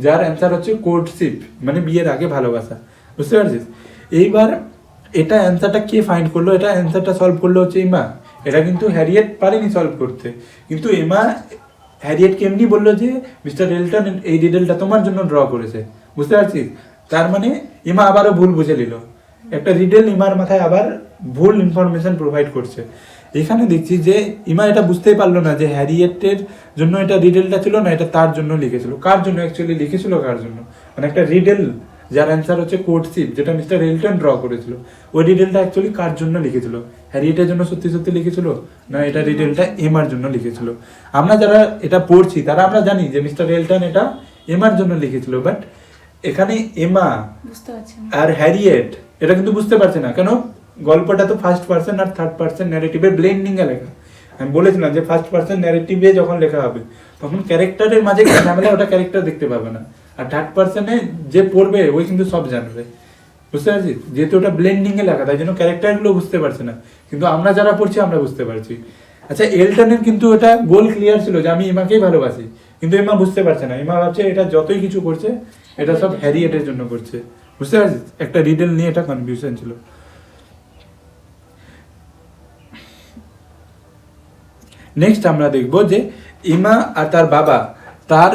যার অ্যান্সার হচ্ছে কোর্টশিপ মানে বিয়ের আগে ভালোবাসা। বুঝতে পারছিস? এইবার এটা অ্যান্সারটা কে ফাইন্ড করলো? এটা অ্যান্সারটা সলভ করলো হচ্ছে ইমা। এটা কিন্তু হ্যারিয়েট পারেনি সলভ করতে, কিন্তু এমা হ্যারিয়েটকে এমনি বললো যে মিস্টার এলটন এই রিডেলটা তোমার জন্য ড্র করেছে। বুঝতে পারছিস? তার মানে ইমা আবারও ভুল বুঝে নিল, একটা রিডেল ইমার মাথায় আবার ভুল ইনফরমেশন প্রোভাইড করছে। এখানে দেখছি যে ইমা এটা বুঝতেই পারলো না যে হ্যারিয়েটের জন্য এটা রিডেলটা ছিল না, এটা তার জন্য লিখেছিল। কার জন্য অ্যাকচুয়ালি লিখেছিল? কার জন্য? মানে একটা রিডেল যার অ্যান্সার হচ্ছে কোর্টশিপ, যেটা মিস্টার এলটন ড্র করেছিল, ওই রিডেলটা অ্যাকচুয়ালি কার জন্য লিখেছিল? হ্যারিয়েটের জন্য সত্যি লিখেছিল না এটা রিডেলটা এমার জন্য লিখেছিল? আমরা যারা এটা পড়ছি তারা আমরা জানি যে মিস্টার এলটন এটা এমার জন্য লিখেছিল, বাট এখানে এমা আর হ্যারিয়েট এটা কিন্তু বুঝতে পারছে না। কেন? গল্পটা তো ফার্স্ট পার্সন আর থার্ড পার্সন ন্যারেটিভে ব্লেন্ডিং এ লেখা। আমি বলেছিলাম যে ফার্স্ট পার্সন ন্যারেটিভে যখন লেখা হবে তখন ক্যারেক্টারের মাঝে ঝামেলা, ওটা ক্যারেক্টার দেখতে পাবে না, আর থার্ড পার্সনে যে পড়বে ওই কিন্তু সব জানবে। বুঝতে পারছিস? যেহেতু ওটা ব্লেন্ডিং এ লেখা তাই জন্য ক্যারেক্টারগুলো বুঝতে পারছে না, কিন্তু আমরা যারা পড়ছি আমরা বুঝতে পারছি। আচ্ছা, এলটনের কিন্তু এটা গোল ক্লিয়ার ছিল যে আমি এমাকেই ভালোবাসি, কিন্তু এমা বুঝতে পারছে না। এমা ভাবছে এটা যতই কিছু করছে এটা সব হ্যারিয়েটের জন্য করছে। বুঝতে পারছিস? একটা রিডেল নিয়ে এটা কনফিউশন ছিল। নেক্সট আমরা দেখব যে ইমা আর তার বাবা তার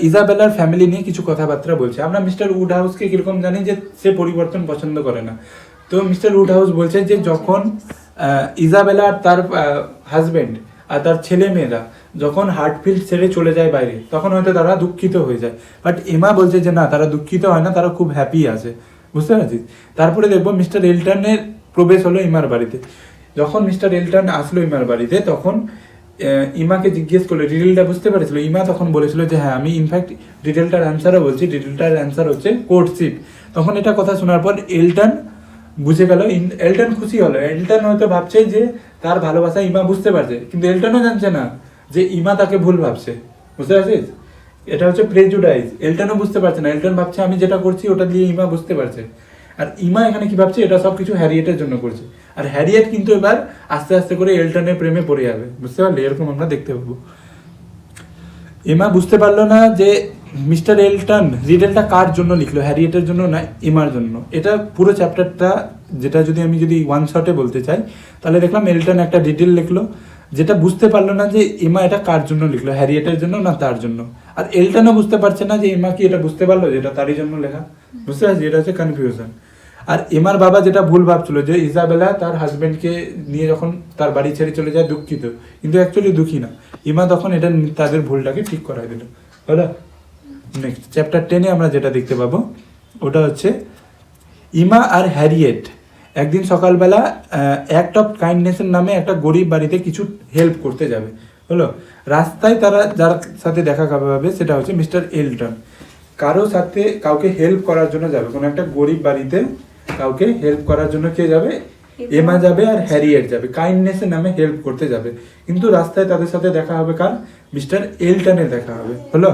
ইজাবেলার ফ্যামিলি নিয়ে কিছু কথাবার্তা বলছে। আমরা মিস্টার উডহাউসকে কিরকম জানি যে সে পরিবর্তন পছন্দ করে না। তো মিস্টার উডহাউস বলছে যে যখন ইজাবেলা আর তার হাজবেন্ড আর তার ছেলে মেয়েরা যখন হার্টফিল্ড ছেড়ে চলে যায় বাইরে, তখন হয়তো তারা দুঃখিত হয়ে যায়, বাট এমা বলছে যে না, তারা দুঃখিত হয় না, তারা খুব হ্যাপি আছে। বুঝতে পারছিস? তারপরে দেখবো মিস্টার এলটনের প্রবেশ হলো ইমার বাড়িতে। যখন মিস্টার এলটন আসলো ইমার বাড়িতে, তখন ইমাকে জিজ্ঞেস করলো ডিটেলটা বুঝতে পারছিল। ইমা তখন বলেছিল যে হ্যাঁ, আমি ইনফ্যাক্ট ডিটেলটার অ্যান্সারও বলছি, ডিটেলটার অ্যান্সার হচ্ছে কোর্টশিপ। তখন এটা কথা শোনার পর এলটন বুঝে গেল, এলটন খুশি হলো। এলটন হয়তো ভাবছে যে তার ভালোবাসা ইমা বুঝতে পারছে, কিন্তু এলটনও জানছে না যে ইমা তাকে ভুল ভাবছে। বুঝতে পারছিস? এটা হচ্ছে প্রেজুডাইজ। এলটনও বুঝতে পারছে না, এলটন ভাবছে আমি যেটা করছি ওটা দিয়ে ইমা বুঝতে পারছে। আর ইমা এখানে কি ভাবছে, এটা সব কিছু হ্যারিয়েটের জন্য করছে। আর হ্যারিয়েট কিন্তু এবার আস্তে আস্তে করে এলটনের প্রেমে পড়ে যাবে। বুঝতে পারলে? এরকম আমরা দেখতে পাবো। ইমা বুঝতে পারলো না যে মিস্টার এলটন রিডেলটা কার জন্য লিখলো, হ্যারিয়েটের জন্য না ইমার জন্য। এটা পুরো চ্যাপ্টারটা যেটা আমি যদি ওয়ান শটে বলতে চাই, তাহলে দেখলাম এলটন একটা ডিটেল লিখলো, যেটা বুঝতে পারলো না যে ইমা এটা কার জন্য লিখলো, হ্যারিয়েটের জন্য না তার জন্য। আর এলটনও বুঝতে পারছে না যে ইমা কি এটা বুঝতে পারলো যে এটা তারই জন্য লেখা। বুঝতে পারছি? এটা হচ্ছে কনফিউশন। আর এমার বাবা যেটা ভুল ভাবছিল যে ইজাবেলা তার হাজবেন্ডকে নিয়ে যখন তার বাড়ি ছেড়ে চলে যায় দুঃখিত, কিন্তু অ্যাকচুয়ালি দুঃখী না। ইমা তখন এটা তাদের ভুলটাকে ঠিক করাই দিল। হলো? নেক্সট চ্যাপ্টার 10-এ আমরা যেটা দেখতে পাবো ওটা হচ্ছে ইমা আর হ্যারিয়েট একদিন সকালবেলা অ্যাক্ট অফ কাইন্ডনেসের নামে একটা গরিব বাড়িতে কিছু হেল্প করতে যাবে। হলো? রাস্তায় তারা যার সাথে দেখা পাবে সেটা হচ্ছে মিস্টার এলটন। কাউকে হেল্প করার জন্য যাবে, কোনো একটা গরিব বাড়িতে কাউকে হেল্প করার জন্য কে যাবে? এমা যাবে আর হ্যারিয়েট যাবে, কাইন্ডনেসের নামে হেল্প করতে যাবে। কিন্তু রাস্তায় তাদের সাথে দেখা হবে কার? মিস্টার এলটনের দেখা হবে। হলো?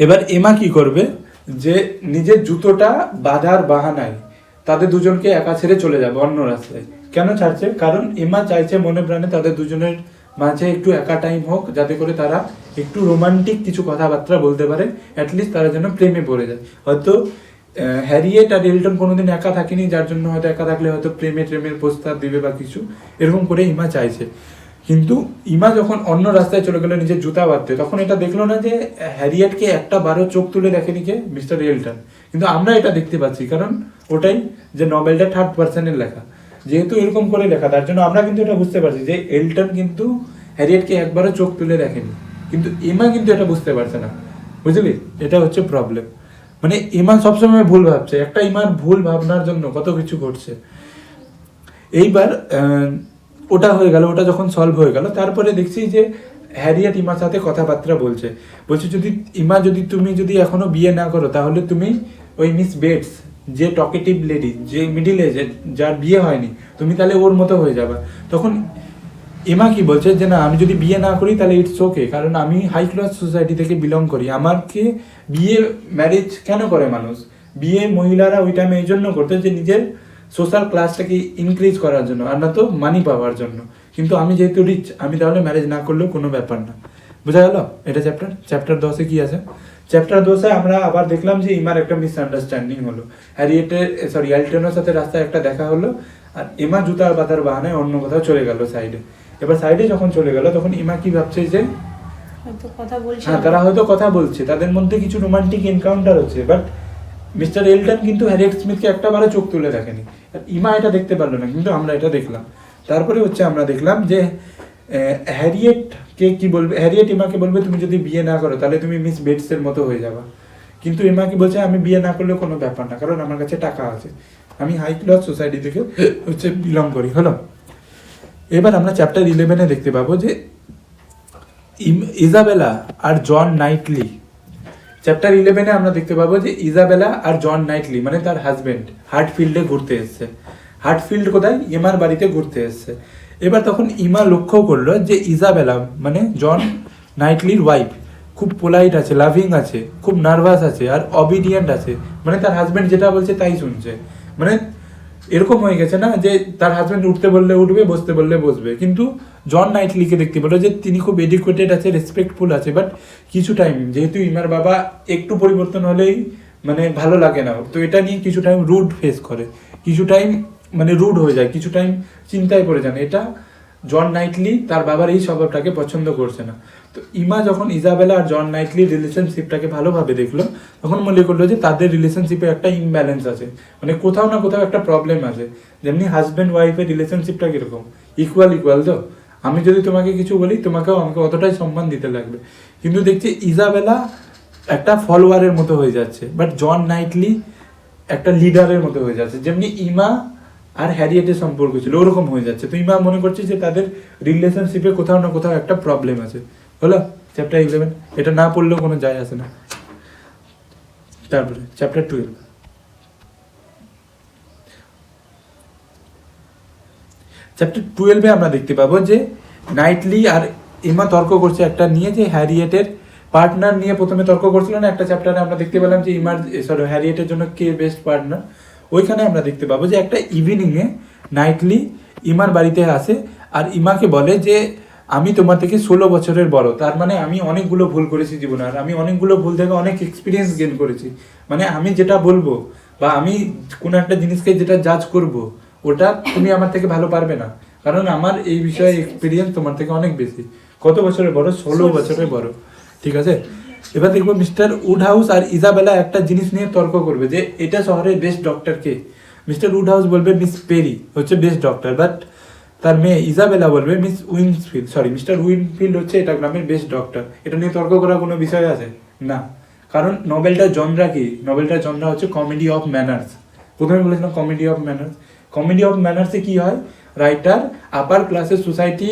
এবার এমা কি করবে, যে নিজের জুতোটা বাঁধার বাহানায় তাদের দুজনকে একা ছেড়ে চলে যাবে অন্য রাস্তায়। কেন ছাড়ছে? কারণ এমা চাইছে মনে প্রাণে তাদের দুজনের মাঝে একটু একা টাইম হোক, যাতে করে তারা একটু রোমান্টিক কিছু কথাবার্তা বলতে পারে, অ্যাটলিস্ট তারা যেন প্রেমে পড়ে যায়। হয়তো হ্যারিয়েট আর এলটন কোনোদিন একা থাকেনি, যার জন্য হয়তো একা থাকলে হয়তো প্রেমের প্রস্তাব দিবে বা কিছু এরকম করে ইমা চাইছে। কিন্তু ইমা যখন অন্য রাস্তায় চলে গেলো নিজের জুতা বাঁধতে, তখন এটা দেখলো না যে হ্যারিয়েটকে একটা বারো চোখ তুলে দেখেনি কে? Mister Elton. কিন্তু আমরা এটা দেখতে পাচ্ছি, কারণ ওটাই যে নভেলটা থার্ড পার্সনের লেখা, যেহেতু এরকম করে লেখা, তার জন্য আমরা কিন্তু এটা বুঝতে পারছি যে এলটন কিন্তু হ্যারিয়েটকে একবারও চোখ তুলে দেখেনি। কিন্তু ইমা কিন্তু এটা বুঝতে পারছে না। বুঝলি? এটা হচ্ছে প্রবলেম। মানে ইমা সবসময় ভুল ভাবছে, একটা ইমার ভুল ভাবনার জন্য কত কিছু ঘটছে। এইবার ওটা হয়ে গেল, ওটা যখন সলভ হয়ে গেল, তারপরে দেখছি যে হ্যারিয়েট ইমার সাথে কথাবার্তা বলছে। তুমি যদি এখনো বিয়ে না করো, তাহলে তুমি ওই মিস বেটস, যে টকেটিভ লেডি, যে মিডিল এজে, যার বিয়ে হয়নি, তুমি তাহলে ওর মতো হয়ে যাবে। তখন এমা কি বলছে যে না, আমি যদি বিয়ে না করি তাহলে ইটস ওকে, কারণ আমি হাই ক্লাস সোসাইটি থেকে বিলং করি। আমাকে ম্যারেজ কেন করে মানুষ? বিয়ে মহিলারা ওই টাইমে এই জন্য করতো যে নিজের সোশ্যাল ক্লাসটাকে ইনক্রিজ করার জন্য, আর না তো মানি পাওয়ার জন্য। কিন্তু আমি যেহেতু রিচ, আমি তাহলে ম্যারেজ না করলেও কোনো ব্যাপার না। বোঝা গেল? এটা চ্যাপ্টার 10-এ কি আছে? চ্যাপ্টার 10-এ আমরা আবার দেখলাম যে ইমার একটা মিসআন্ডারস্ট্যান্ডিং হলো। এলটনের সাথে রাস্তায় একটা দেখা হলো, আর এমা জুতার বাঁধার বাহানায় অন্য কোথাও চলে গেল সাইডে। এবার সাইডে যখন চলে গেল, তখন ইমা কি ভাবছে যে হ্যাঁ, তারা হয়তো কথা বলছে, তাদের মধ্যে কিছু রোমান্টিক এনকাউন্টার হচ্ছে, বাট মিস্টার এলটন কিন্তু হ্যারিয়েট স্মিথকে একটা বারে চোখ তুলে দেখেনি। ইমা এটা দেখতে পারলো না, কিন্তু আমরা এটা দেখলাম। তারপরে আমরা দেখলাম যে হ্যারিয়েটকে কি বলবে, হ্যারিয়েট ইমাকে বলবে তুমি যদি বিয়ে না করো তাহলে তুমি মিস বেটসের মতো হয়ে যাবা। কিন্তু ইমা কি বলছে, আমি বিয়ে না করলেও কোনো ব্যাপার না, কারণ আমার কাছে টাকা আছে, আমি হাই ক্লাস সোসাইটি থেকে বিলং করি। হলো? এবার আমরা চ্যাপ্টার 11-এ দেখতে পাবো যে ইজাবেলা আর জন নাইটলি। চ্যাপ্টার 11-এ আমরা দেখতে পাবো যে ইজাবেলা আর জন নাইটলি মানে তার হাজবেন্ড হার্টফিল্ডে ঘুরতে এসছে। হার্টফিল্ড কোথায়? ইমার বাড়িতে ঘুরতে এসছে। এবার তখন ইমা লক্ষ্য করলো যে ইজাবেলা মানে জন নাইটলির ওয়াইফ খুব পোলাইট আছে, লাভিং আছে, খুব নার্ভাস আছে, আর অবিডিয়েন্ট আছে। মানে তার হাজবেন্ড যেটা বলছে তাই শুনছে। মানে এরকম হয়ে গেছে না যে তার হাজবেন্ড উঠতে বললে উঠবে, বসতে বললে বসবে। কিন্তু জন নাইটলিকে দেখতে পেলো যে তিনি খুব এডুকেটেড আছে, রেসপেক্টফুল আছে, বাট কিছু টাইম যেহেতু ইমার বাবা একটু পরিবর্তন হলেই মানে ভালো লাগে না, তো এটা নিয়ে কিছু টাইম রুড ফেস করে, কিছু টাইম মানে রুড হয়ে যায়, কিছু টাইম চিন্তায় পড়ে যান। এটা জন নাইটলি তার বাবার এই স্বভাবটাকে পছন্দ করছে না। তো ইমা যখন ইজাবেলা আর জন নাইটলির রিলেশনশিপটাকে ভালোভাবে দেখলো, তখন মনে করলো যে তাদের রিলেশনশিপে একটা ইমব্যালেন্স আছে, মানে কোথাও না কোথাও একটা প্রবলেম আছে। যেমনি হাজব্যান্ড ওয়াইফের রিলেশনশিপটা কিরকম, ইকুয়াল ইকুয়াল তো, আমি যদি তোমাকে কিছু বলি তোমাকেও আমাকে অতটাই সম্মান দিতে লাগবে। কিন্তু দেখছি ইজাবেলা একটা ফলোয়ারের মতো হয়ে যাচ্ছে, বাট জন নাইটলি একটা লিডারের মতো হয়ে যাচ্ছে। যেমনি ইমা আর হ্যারিয়েটের সম্পর্ক ছিল ওরকম হয়ে যাচ্ছে। তো ইমা মনে করছে যে তাদের রিলেশনশিপে কোথাও না কোথাও একটা প্রবলেম আছে। হলো চ্যাপ্টার 11, এটা না পড়লেও কোনো যায় আসে না। তারপরে চ্যাপ্টার 12, চ্যাপ্টার 12-এ আমরা দেখতে পাবো যে নাইটলি আর ইমা তর্ক করছে একটা নিয়ে, যে হ্যারিয়েটের পার্টনার নিয়ে প্রথমে তর্ক করছিল না একটা চ্যাপ্টারে, আমরা দেখতে পেলাম যে হ্যারিয়েটের জন্য কে বেস্ট পার্টনার। ওইখানে আমরা দেখতে পাবো যে একটা ইভিনিংয়ে নাইটলি ইমার বাড়িতে আসে আর ইমাকে বলে যে আমি তোমার থেকে 16 বছরের বড়, তার মানে আমি অনেকগুলো ভুল করেছি জীবনে, আর আমি অনেকগুলো ভুল থেকে অনেক এক্সপিরিয়েন্স গেইন করেছি। মানে আমি যেটা বলবো বা আমি কোনো একটা জিনিসকে যেটা জাজ করব, ওটা তুমি আমার থেকে ভালো পারবে না, কারণ আমার এই বিষয়ে এক্সপিরিয়েন্স তোমার থেকে অনেক বেশি। কত বছরের বড়? 16 বছরের বড়। ঠিক আছে, এবার দেখবো মিস্টার উডহাউস আর ইজাবেলা একটা জিনিস নিয়ে তর্ক করবে যে এটা শহরের বেস্ট ডক্টর কে। মিস্টার উডহাউস বলবে মিস পেরি হচ্ছে বেস্ট ডক্টর, বাট তার মেয়ে ইজাবেলা বলবে মিস্টার উইনফিল্ড হচ্ছে এটা গ্রামের বেস্ট ডক্টর। এটা নিয়ে তর্ক করার কোনো বিষয় আছে না, কারণ নভেলটার জনরা কি? নভেলটার জনরা হচ্ছে কমেডি অফ ম্যানার্স। প্রথমে বলেছিলাম comedy of manners. Comedy of ম্যানার্সে কি হয়, রাইটার আপার ক্লাসের সোসাইটি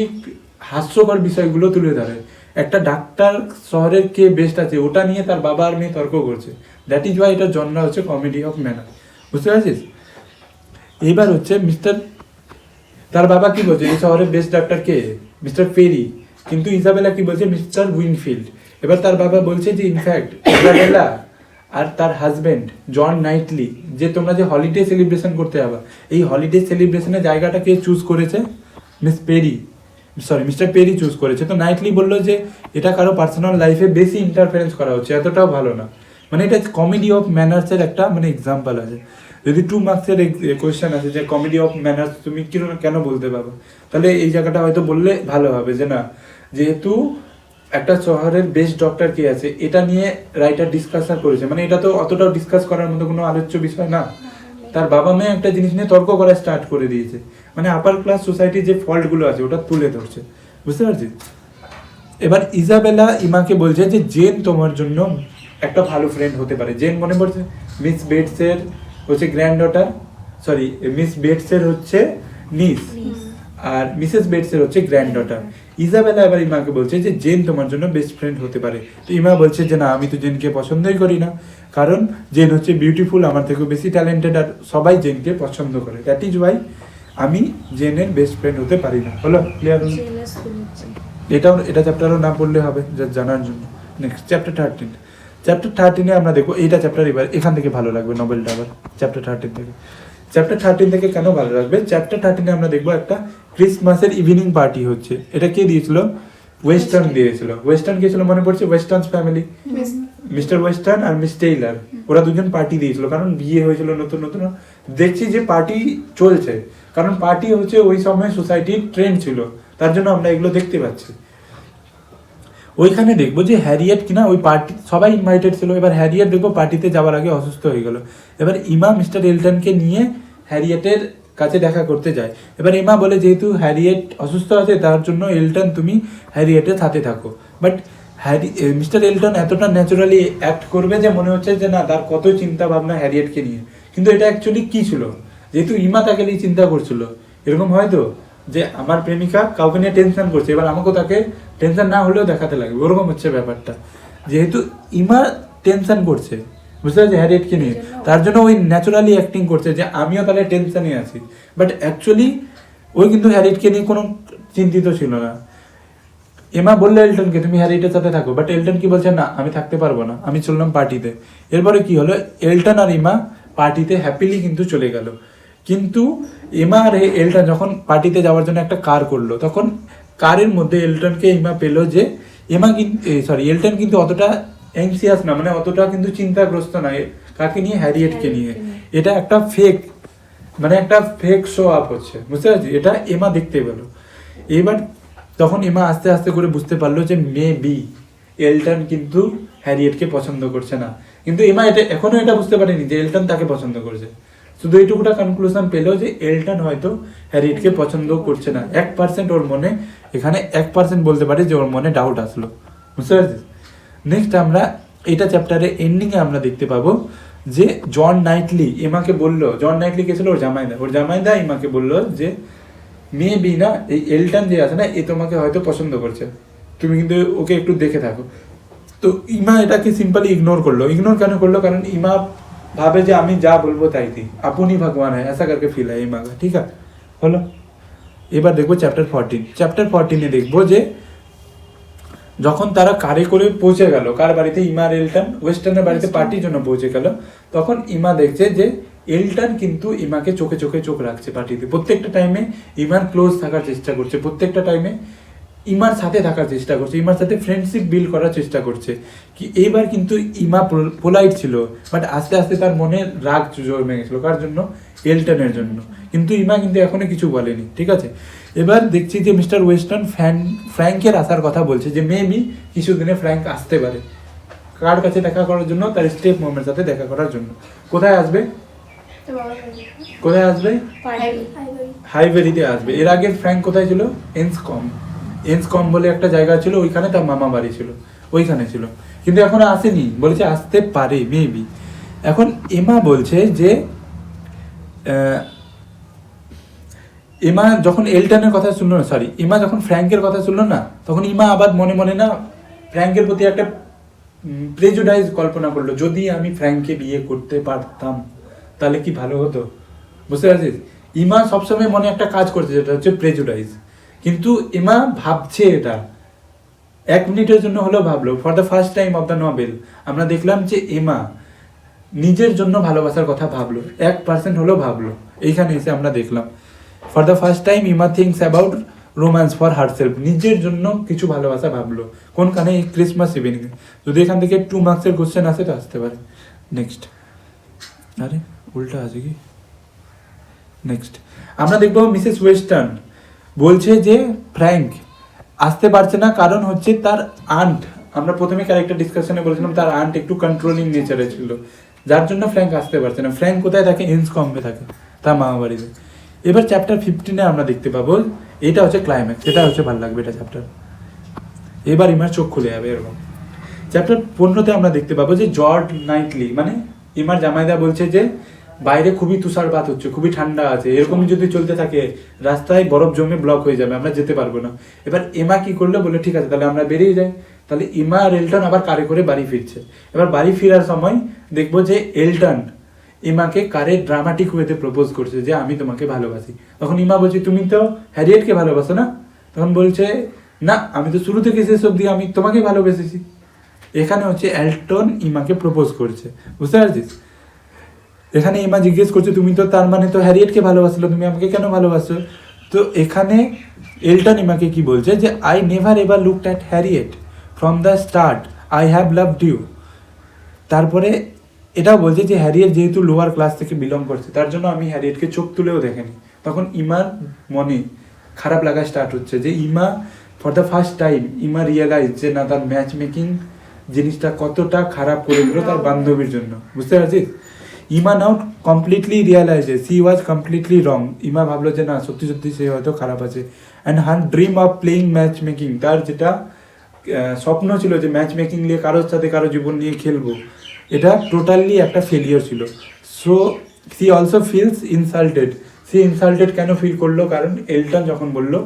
হাস্যকর বিষয়গুলো তুলে ধরে। একটা ডাক্তার শহরের কে বেস্ট আছে ওটা নিয়ে তার বাবা আর মেয়ে তর্ক করছে, দ্যাট ইজ ওয়াই এটার জনরা হচ্ছে কমেডি অফ ম্যানার্স। বুঝতে পারছিস? এবার হচ্ছে তার বাবা কি বলছে, এই শহরের বেস্ট ডাক্তার কে? Mister Perry. কিন্তু ইজাবেলা কি বলছে? Mister Winfield. এবার তার বাবা বলছে যে ইনফ্যাক্ট ইজাবেলা আর তার হাজবেন্ড জন নাইটলি যে তোমরা যে হলিডে সেলিব্রেশন করতে যাবা, এই হলিডে সেলিব্রেশনের জায়গাটা কে চুজ করেছে? মিস্টার পেরি চুজ করেছে। তো নাইটলি বললো যে এটা কারো পার্সোনাল লাইফে বেশি ইন্টারফারেন্স করা হচ্ছে, এতটাও ভালো না। মানে এটা কমেডি অফ ম্যানার্সের একটা মানে এক্সাম্পল আছে। যদি 2 মার্কসের কোয়েশ্চেন আছে যে কমেডি অফ ম্যানার্স তুমি কেন বলতে পারো, তাহলে এই জায়গাটা হয়তো বললে ভালো হবে যে না, যেহেতু একটা শহরের বেস্ট ডক্টর কে আছে এটা নিয়ে রাইটার ডিসকাশন করেছে, মানে এটা তো অতটাও ডিসকাস করার মতো কোনো আলোচ্য বিষয় না। তার বাবা মেয়ে একটা জিনিস নিয়ে তর্ক করা স্টার্ট করে দিয়েছে, মানে আপার ক্লাস সোসাইটির যে ফল্টগুলো আছে ওটা তুলে ধরছে। বুঝতে পারছিস? এবার ইজাবেলা ইমাকে বলছে যে জেন তোমার জন্য একটা ভালো ফ্রেন্ড হতে পারে। জেন মনে পড়ছে মিস বেটসের হচ্ছে গ্র্যান্ড ডটার, মিস বেটসের হচ্ছে নিস, আর মিসেস বেটসের হচ্ছে গ্র্যান্ড ডটার। ইজাবেলা এবার ইমাকে বলছে যে জেন তোমার জন্য বেস্ট ফ্রেন্ড হতে পারে। তো ইমা বলছে যে না, আমি তো জেনকে পছন্দই করি না, কারণ জেন হচ্ছে বিউটিফুল, আমার থেকেও বেশি ট্যালেন্টেড, আর সবাই জেনকে পছন্দ করে, দ্যাট ইজ ওয়াই আমি জেনের বেস্ট ফ্রেন্ড হতে পারি না। হলো ক্লিয়ার হলো? এটা চ্যাপ্টারও না পড়লে হবে জানার জন্য। Next chapter 13। চ্যাপ্টার 13-এ আমরা দেখবো, এইটা চ্যাপ্টার এবার এখান থেকে ভালো লাগবে নভেলটা। আবার চ্যাপ্টার 13 থেকে কেন ভালো লাগবে? চ্যাপ্টার 13-এ আমরা দেখবো একটা ক্রিসমাসের ইভিনিং পার্টি হচ্ছে। এটা কে দিয়েছিল? ওয়েস্টার্ন দিয়েছিল। ওয়েস্টার্ন কে ছিল মনে পড়ছে? ওয়েস্টার্নস ফ্যামিলি, মিস্টার ওয়েস্টার্ন আর মিস টেইলার, ওরা দুজন পার্টি দিয়েছিল, কারণ বিয়ে হয়েছিল নতুন নতুন। দেখছি যে পার্টি চলছে, কারণ পার্টি হচ্ছে ওই সময় সোসাইটির ট্রেন্ড ছিল, তার জন্য আমরা এগুলো দেখতে পাচ্ছি। ওইখানে দেখবো যে হ্যারিয়েট কিনা ওই পার্টি সবাই ইনভাইটেড ছিল। এবার হ্যারিয়েট দেখবো পার্টিতে যাওয়ার আগে অসুস্থ হয়ে গেল। এবার ইমা মিস্টার এলটনকে নিয়ে হ্যারিয়েটের কাছে দেখা করতে যায়। এবার ইমা বলে যেহেতু হ্যারিয়েট অসুস্থ আছে তার জন্য এলটন তুমি হ্যারিয়েটের সাথে থাকো। বাট মিস্টার এলটন এতটা ন্যাচারালি অ্যাক্ট করবে যে মনে হচ্ছে যে না, তার কত চিন্তা ভাবনা হ্যারিয়েটকে নিয়ে। কিন্তু এটা অ্যাকচুয়ালি কি ছিল, যেহেতু ইমা তাকে নিয়ে চিন্তা করছিল, এরকম হয়তো যে আমার প্রেমিকা কাউকে নিয়ে টেনশন করছে, এবার আমাকেও তাকে টেনশন না হলেও দেখাতে লাগবে, ওরকম হচ্ছে ব্যাপারটা। যেহেতু ইমা টেনশন করছে, বুঝতে পারছি হ্যারিয়েটকে নিয়ে, তার জন্য ওই ন্যাচারালি অ্যাক্টিং করছে যে আমিও তাহলে টেনশনে আছি। বাট অ্যাকচুয়ালি ওই কিন্তু হ্যারিয়েটকে নিয়ে কোনো চিন্তিত ছিল না। এমা বললো এলটনকে তুমি হ্যারিয়েটের সাথে থাকো, বাট এলটন কি বলছে, না আমি থাকতে পারবো না, আমি চললাম পার্টিতে। এরপরে কি হলো, এলটন আর ইমা পার্টিতে হ্যাপিলি কিন্তু চলে গেল। কিন্তু এমা আর এলটন যখন পার্টিতে যাওয়ার জন্য একটা কার করলো, তখন কারের মধ্যে এলটনকে ইমা পেলো যে এলটন কিন্তু অতটা অ্যাংসিয়াস না, মানে অতটা কিন্তু চিন্তাগ্রস্ত না। কাকে নিয়ে? হ্যারিয়েটকে নিয়ে। এটা একটা ফেক, মানে একটা ফেক শো আপ হচ্ছে, বুঝতে পারছি? এটা এমা দেখতে পেলো। এবার তখন ইমা আস্তে আস্তে করে বুঝতে পারলো যে মেবি এলটন কিন্তু হ্যারিয়েটকে পছন্দ করছে না, কিন্তু ইমা এখনো এটা বুঝতে পারেনি যে এলটন তাকে পছন্দ করছে। শুধু এইটুকুটা কনক্লুশন পেলো যে এলটন হয়তো হ্যারিয়েটকে পছন্দ করছে না। 1% ওর মনে, এখানে 1% বলতে পারে যে ওর মনে ডাউট আসলো, বুঝতে পারছিস? নেক্সট আমরা এটা চ্যাপ্টারে এন্ডিংয়ে আমরা দেখতে পাবো যে জন নাইটলি ইমাকে বললো, জন নাইটলি কে ছিল? ওর জামাইদা ইমাকে বললো যে মেবি না এই এলটন যে আছে না, এ তোমাকে হয়তো পছন্দ করছে, তুমি কিন্তু ওকে একটু দেখে থাকো। তো ইমা এটাকে সিম্পলি ইগনোর করলো। ইগনোর কেন করলো? কারণ ইমা ভাবে যে আমি যা বলবো তাই থी, আপনি ভগবান है ऐसा करके फील है ইমা का। ঠিক আছে, হলো। এবার দেখবো চ্যাপ্টার 14। চ্যাপ্টার 14-এ দেখবো যে যখন তারা কারে করে পৌঁছে গেল কার বাড়িতে, ইমার এলটন ওয়েস্টার্নের বাড়িতে পার্টির জন্য পৌঁছে গেল, তখন ইমা দেখছে যে এলটন কিন্তু ইমাকে চোখে চোখে চোখ রাখছে পার্টিতে। প্রত্যেকটা টাইমে ইমার ক্লোজ থাকার চেষ্টা করছে, প্রত্যেকটা টাইমে ইমার সাথে থাকার চেষ্টা করছে, ইমার সাথে ফ্রেন্ডশিপ বিল্ড করার চেষ্টা করছে। কি এইবার কিন্তু ইমা পোলাইট ছিল, বাট আস্তে আস্তে তার মনে রাগ জমে গেছিল। কার জন্য? এলটনের জন্য। কিন্তু ইমা কিন্তু এখনো কিছু বলেনি, ঠিক আছে। এবার দেখছি যে মিস্টার ওয়েস্টার্ন ফ্র্যাঙ্কের আসার কথা বলছে, যে মেবি কিছুদিনে ফ্র্যাঙ্ক আসতে পারে কার কাছে দেখা করার জন্য, তার স্টেপ মমের সাথে দেখা করার জন্য। কোথায় আসবে? কোথায় আসবে? হাইভেরিতে আসবে। এর আগে ফ্র্যাঙ্ক কোথায় ছিল? এন্সকম বলে একটা জায়গা ছিল, ওইখানে তার মামা বাড়ি ছিল, ওইখানে ছিল। কিন্তু এখন আসেনি, বলেছে আসতে পারে মেবি। এখন এমা বলছে যে ইমা যখন এলটনের কথা শুনলো না, সরি ইমা যখন ফ্র্যাঙ্কের কথা শুনলো না, তখন ইমা আবার মনে মনে না ফ্র্যাঙ্কের প্রতি একটা প্রেজুডাইজ কল্পনা করলো, যদি আমি ফ্র্যাঙ্ককে বিয়ে করতে পারতাম তাহলে কি ভালো হতো। বুঝতে পারছিস? ইমা সবসময় মনে একটা কাজ করছে, যেটা হচ্ছে প্রেজুডাইজ। কিন্তু ইমা ভাবছে এটা 1 মিনিটের জন্য হলেও ভাবলো। For the first time of the novel আমরা দেখলাম যে ইমা নিজের জন্য ভালোবাসার কথা ভাবলো, 1% হলেও ভাবলো। এইখানে এসে আমরা দেখলাম ফর দ্য ফার্স্ট টাইম ইমা things about romance for herself, নিজের জন্য কিছু ভালোবাসা ভাবলো। কোনখানে? এই ক্রিসমাস ইভিনিং। যদি এখান থেকে 2 মার্কসের কোশ্চেন আসে তো আসতে পারে। নেক্সট, আরে উল্টা আছে কি? নেক্সট আমরা দেখবো মিসেস ওয়েস্টার্ন বলছে যে ফ্র্যাঙ্ক আসতে পারছে না, কারণ হচ্ছে তার আন্ট, আমরা প্রথমে ক্যারেক্টার ডিসকাশনে বলেছিলাম তার আন্ট একটু কন্ট্রোলিং নেচারে ছিল, যার জন্য ফ্র্যাঙ্ক আসতে পারছে না। ফ্র্যাঙ্ক কোথায় থাকে? এন্সকম্বে থাকে, তার মামা বাড়িতে। এবার চ্যাপ্টার 15-এ আমরা দেখতে পাবো, এটা হচ্ছে ক্লাইম্যাক্স, এটা হচ্ছে ভালো লাগবে এটা চ্যাপ্টার। এবার ইমার চোখ খুলে যাবে এরকম। চ্যাপ্টার 15-তে আমরা দেখতে পাবো যে জর্জ নাইটলি মানে ইমার জামাইদা বলছে যে বাইরে খুবই তুষারপাত হচ্ছে, খুবই ঠান্ডা আছে, এরকমই যদি চলতে থাকে রাস্তায় বরফ জমে ব্লক হয়ে যাবে, আমরা যেতে পারবো না। এবার এমা কি করলো? বলে ঠিক আছে তাহলে আমরা বেরিয়ে যাই। তাহলে ইমা আর এলটন আবার কারে করে বাড়ি ফিরছে। এবার বাড়ি ফেরার সময় দেখবো যে এলটন ইমাকে কারে ড্রামাটিক ওয়েতে প্রপোজ করছে যে আমি তোমাকে ভালোবাসি। তখন ইমা বলছে তুমি তো হ্যারিয়েটকে ভালোবাসো না? তখন বলছে না, আমি তো শুরু থেকে শেষ অবধি আমি তোমাকে ভালোবেসেছি। এখানে হচ্ছে এলটন ইমাকে প্রপোজ করছে, বুঝতে পারছিস? এখানে ইমা জিজ্ঞেস করছে তুমি তো তার মানে তো হ্যারিয়েটকে ভালোবাসলো, তুমি আমাকে কেন ভালোবাসো? তো এখানে এলটন ইমাকে কি বলছে যে I never ever looked at Harriet from the start, I have loved you. তারপরে এটাও বলছে যে হ্যারিয়েট যেহেতু লোয়ার ক্লাস থেকে বিলং করছে তার জন্য আমি হ্যারিয়েটকে চোখ তুলেও দেখেনি। তখন ইমার মনে খারাপ লাগা স্টার্ট হচ্ছে যে ইমা ফর দ্য ফার্স্ট টাইম ইমা রিয়েলাইজ যে না তার ম্যাচ মেকিং জিনিসটা কতটা খারাপ করে দিল তার বান্ধবীর জন্য, বুঝতে পারছিস? Emma now completely realises he was completely wrong. Emma ভাবলো যে না সত্যি সত্যি সে হয়তো খারাপ আছে। And her dream of playing match making, তার যেটা স্বপ্ন ছিল যে ম্যাচ মেকিং নিয়ে কারোর সাথে কারো জীবন নিয়ে খেলবো, এটা টোটালি একটা ফেলিয়ার ছিল। So she also feels insulted. সে ইনসাল্টেড কেন ফিল করলো? কারণ এলটন যখন বললো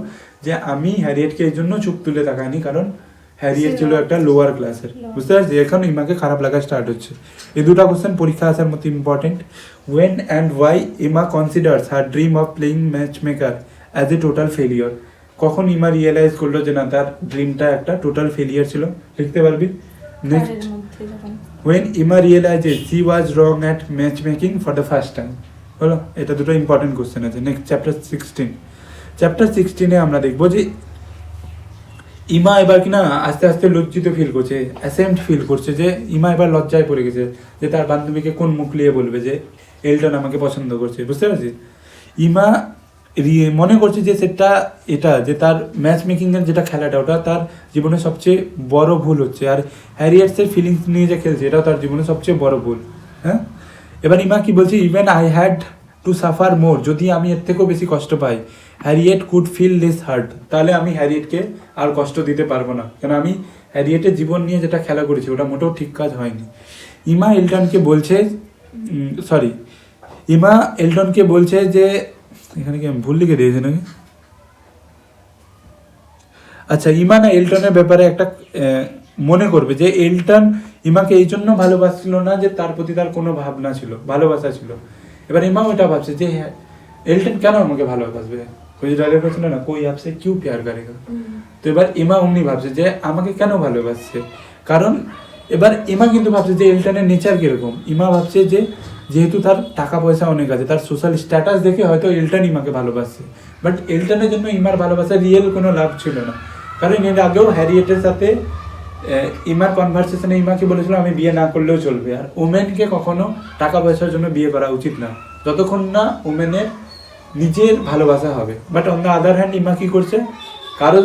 যে আমি হ্যারিয়েটকে এই জন্য চুপ তুলে তাকাইনি কারণ হ্যারিয়েট ছিল একটা লোয়ার ক্লাসের, বুঝতে পারছি? এখন ইমাকে খারাপ লাগা স্টার্ট হচ্ছে। এই দুটো কোশ্চেন পরীক্ষা আসার মতো ইম্পর্টেন্ট। ওয়েন অ্যান্ড ওয়াই ইমা considers her dream of playing match maker as a total failure. কখন ইমা রিয়েলাইজ করলো যে না তার ড্রিমটা একটা টোটাল ফেলিয়ার ছিল? লিখতে পারবি? Next, when Ima realizes she was wrong at matchmaking for the first time. হলো, এটা দুটো ইম্পর্টেন্ট কোশ্চেন আছে। Next chapter 16। চ্যাপ্টার 16-এ আমরা দেখবো যে ইমা এবার কিনা আস্তে আস্তে লজ্জিত ফিল করছে, অ্যাসেম্ড ফিল করছে যে ইমা এবার লজ্জায় পড়ে গেছে যে তার বান্ধবীকে কোন মুখ নিয়ে বলবে যে এলটন আমাকে পছন্দ করছে, বুঝতে পারছিস? ইমা মনে করছে যে সেটা এটা যে তার ম্যাচ মেকিংয়ের যেটা খেলাটা ওটা তার জীবনে সবচেয়ে বড় ভুল হচ্ছে, আর হ্যারিয়েটসের ফিলিংস নিয়ে যে খেলছে এটাও তার জীবনে সবচেয়ে বড় ভুল। হ্যাঁ, এবার ইমা কি বলছে, even I had to suffer more, যদি আমি এর থেকেও বেশি কষ্ট পাই, Harriet could feel less hurt, তাহলে আমি হ্যারিয়েটকে আর কষ্ট দিতে পারবো না, কেন আমি হ্যারিয়েটের জীবন নিয়ে যেটা খেলা করেছি ওটা মোটেও ঠিক কাজ হয়নি। ইমা এলটনকে বলছে ইমা এলটনকে বলছে যে, এখানে কি আমি ভুল লিখে দিয়েছি নাকি, আচ্ছা, ইমা না এলটনের ব্যাপারে একটা মনে করবে যে এলটন ইমাকে এই জন্য ভালোবাসছিল না যে তার প্রতি তার কোনো ভাবনা ছিল, ভালোবাসা ছিল। এবার ইমাও এটা ভাবছে যে এলটন কেন আমাকে ভালোবাসবে, ওই ডায়লগ ছিল না, কোই আপসে কিউ প্যার করেগা। তো এবার ইমা অমনি ভাবছে যে আমাকে কেন ভালোবাসছে, কারণ এবার ইমা কিন্তু ভাবছে যে এলটনের নেচার কিরকম। ইমা ভাবছে যে যেহেতু তার টাকা পয়সা অনেক আছে, তার সোশ্যাল স্ট্যাটাস দেখে হয়তো এলটন ইমাকে ভালোবাসছে, বাট এলটনের জন্য ইমার ভালোবাসা রিয়েল কোনো লাভ ছিল না, কারণ এর আগেও হ্যারিয়েটের সাথে ইমার কনভারসেশনে ইমাকে বলেছিল আমি বিয়ে না করলেও চলবে, আর ওমেনকে কখনো টাকা পয়সার জন্য বিয়ে করা উচিত না যতক্ষণ না ওমেনের নিজের ভালোবাসা হবে। But on the other hand ইমা কি করছে, কারো